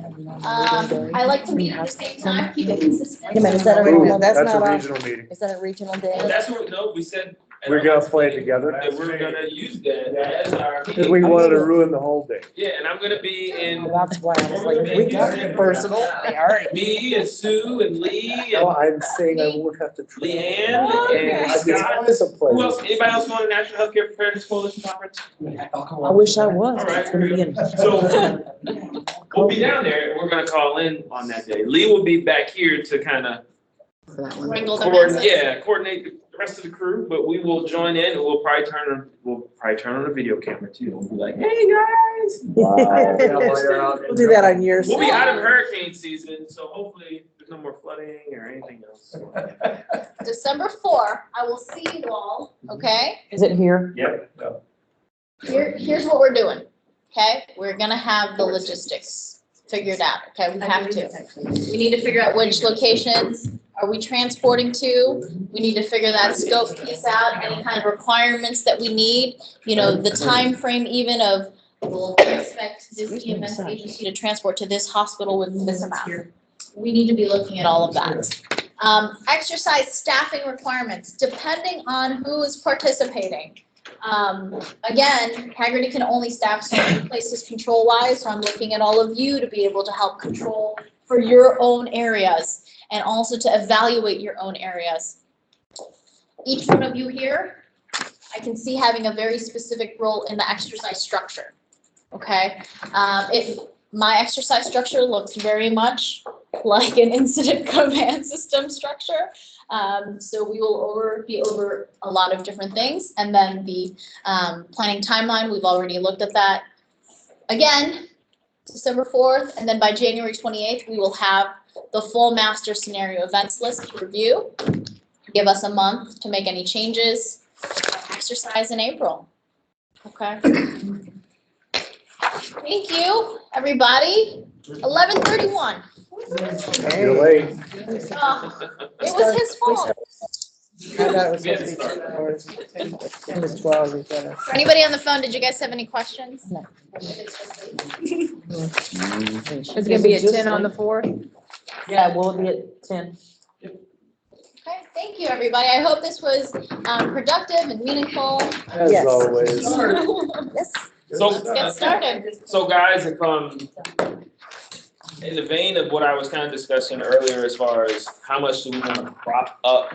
I like to meet at the same time, keep it consistent. Wait a minute, is that a Ooh, regional, that's not a our, regional meeting. is that a regional day? That's what, no, we said. We're gonna play together. That we're gonna use that as our. Because we wanted to ruin the whole day. Yeah, and I'm gonna be in. That's why I was like, we got it personal. They already. Me and Sue and Lee No, and I'm saying I won't have to. Leanne and It's Scott. always a Who pleasure. else? Anybody else going to National Healthcare Preparedness Coalition Conference? I wish I was. All right. It's gonna be in. So we'll be down there. We're gonna call in on that day. Lee will be back here to kind of Wrangle the coordinate the rest of the crew, but we will join in and we'll probably turn on a video camera too. We'll be like, hey guys. Wow. We'll do that on yours. We'll be out of hurricane season, so hopefully there's no more flooding or anything else. December 4th, I will see you all, okay? Is it here? Yep. Here's what we're doing, okay? We're gonna have the logistics figured out, okay? We have to. We need to figure out which locations are we transporting to. We need to figure that scope piece out, any kind of requirements that we need, the time frame even of, we'll expect this EMS agency to transport to this hospital with this amount. We need to be looking at all of that. Exercise staffing requirements, depending on who is participating. Again, Haggerty can only staff certain places control-wise, so I'm looking at all of you to be able to help control for your own areas and also to evaluate your own areas. Each one of you here, I can see having a very specific role in the exercise structure, okay? My exercise structure looks very much like an incident command system structure. So we will be over a lot of different things. And then the planning timeline, we've already looked at that. Again, December 4th, and then by January 28th, we will have the full master scenario events list to review. Give us a month to make any changes. Exercise in April. Okay. Thank you, everybody. 11:31. You're late. It was his fault. I thought it was supposed to be 2 hours. It was 12, we said. For anybody on the phone, did you guys have any questions? No. It's gonna be at 10 on the 4th? Yeah, we'll be at 10. Okay, thank you, everybody. I hope this was productive and meaningful. As Yes. always. Yes. So, Let's get started. so guys, if in the vein of what I was kind of discussing earlier, as far as how much do we want to prop up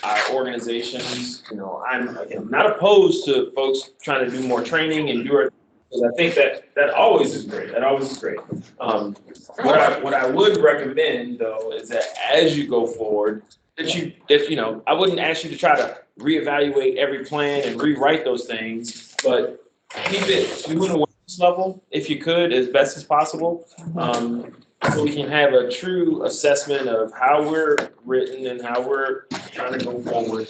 our organizations, I'm again not opposed to folks trying to do more training and do it. Because I think that always is great. That always is great. What I would recommend though is that as you go forward, that I wouldn't ask you to try to reevaluate every plan and rewrite those things, but keep it to an awareness level if you could, as best as possible. So we can have a true assessment of how we're written and how we're trying to go forward.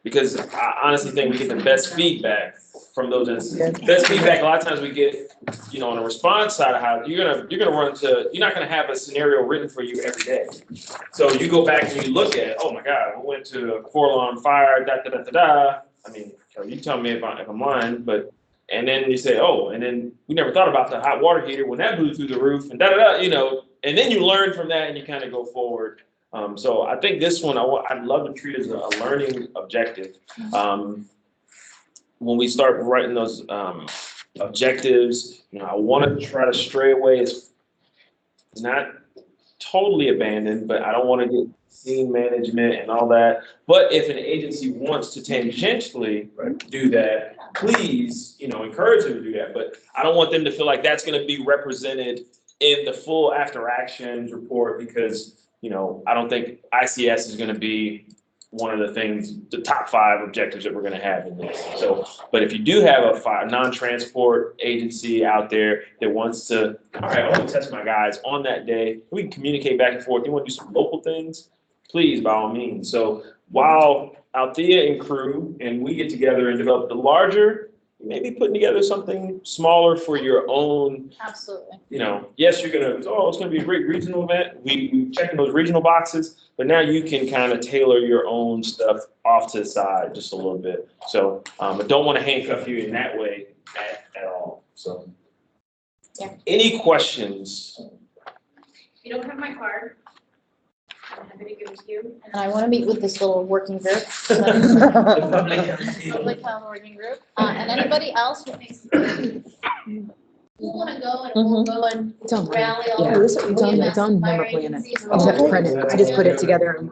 Because I honestly think we get the best feedback from those instances. Best feedback, a lot of times we get, on the response side of how you're not gonna have a scenario written for you every day. So you go back and you look at, oh my God, we went to a 4-alarm fire, da da da da da. I mean, you tell me if I'm lying, but. And then you say, oh, and then we never thought about the hot water heater when that blew through the roof and and then you learn from that and you kind of go forward. So I think this one, I'd love to treat as a learning objective. When we start writing those objectives, I want to try to stray away. It's not totally abandoned, but I don't want to get scene management and all that. But if an agency wants to tangentially do that, please, encourage them to do that. But I don't want them to feel like that's going to be represented in the full after actions report because, I don't think ICS is going to be one of the top 5 objectives that we're going to have in this. So, but if you do have a non-transport agency out there that wants to, all right, I want to test my guys on that day, we can communicate back and forth. You want to do some local things? Please, by all means. So while Althea and crew and we get together and develop the larger, maybe putting together something smaller for your own. Absolutely. Yes, you're gonna. Oh, it's gonna be a great regional event. We checking those regional boxes, but now you can kind of tailor your own stuff off to the side just a little bit. So, I don't want to handcuff you in that way at all. So, yeah. Any questions? If you don't have my card, I'm happy to give it to you. And I want to meet with this little working group. Public health working group. And anybody else who thinks we want to go and we'll go and rally all Yeah, the it's on Member Planet. You just have to print it. I just put it together and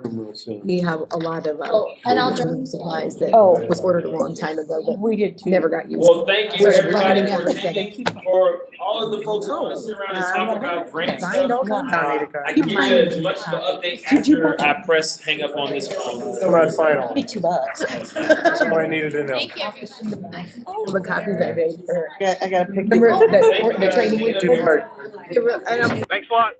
we have a lot of and I'll just supplies that Oh. was ordered a long time ago, but We did too. never got used. Well, thank you Started everybody running for out. attending. For all of the folks who want to sit around and talk about grant Signed all stuff, kinds. I can give you as much of an update after I press hang up on this phone. Still not final. $22. Somebody needed to know. thank you. The copies I made for. I got a picture. Remember the training we Too hard. I don't Thanks a lot.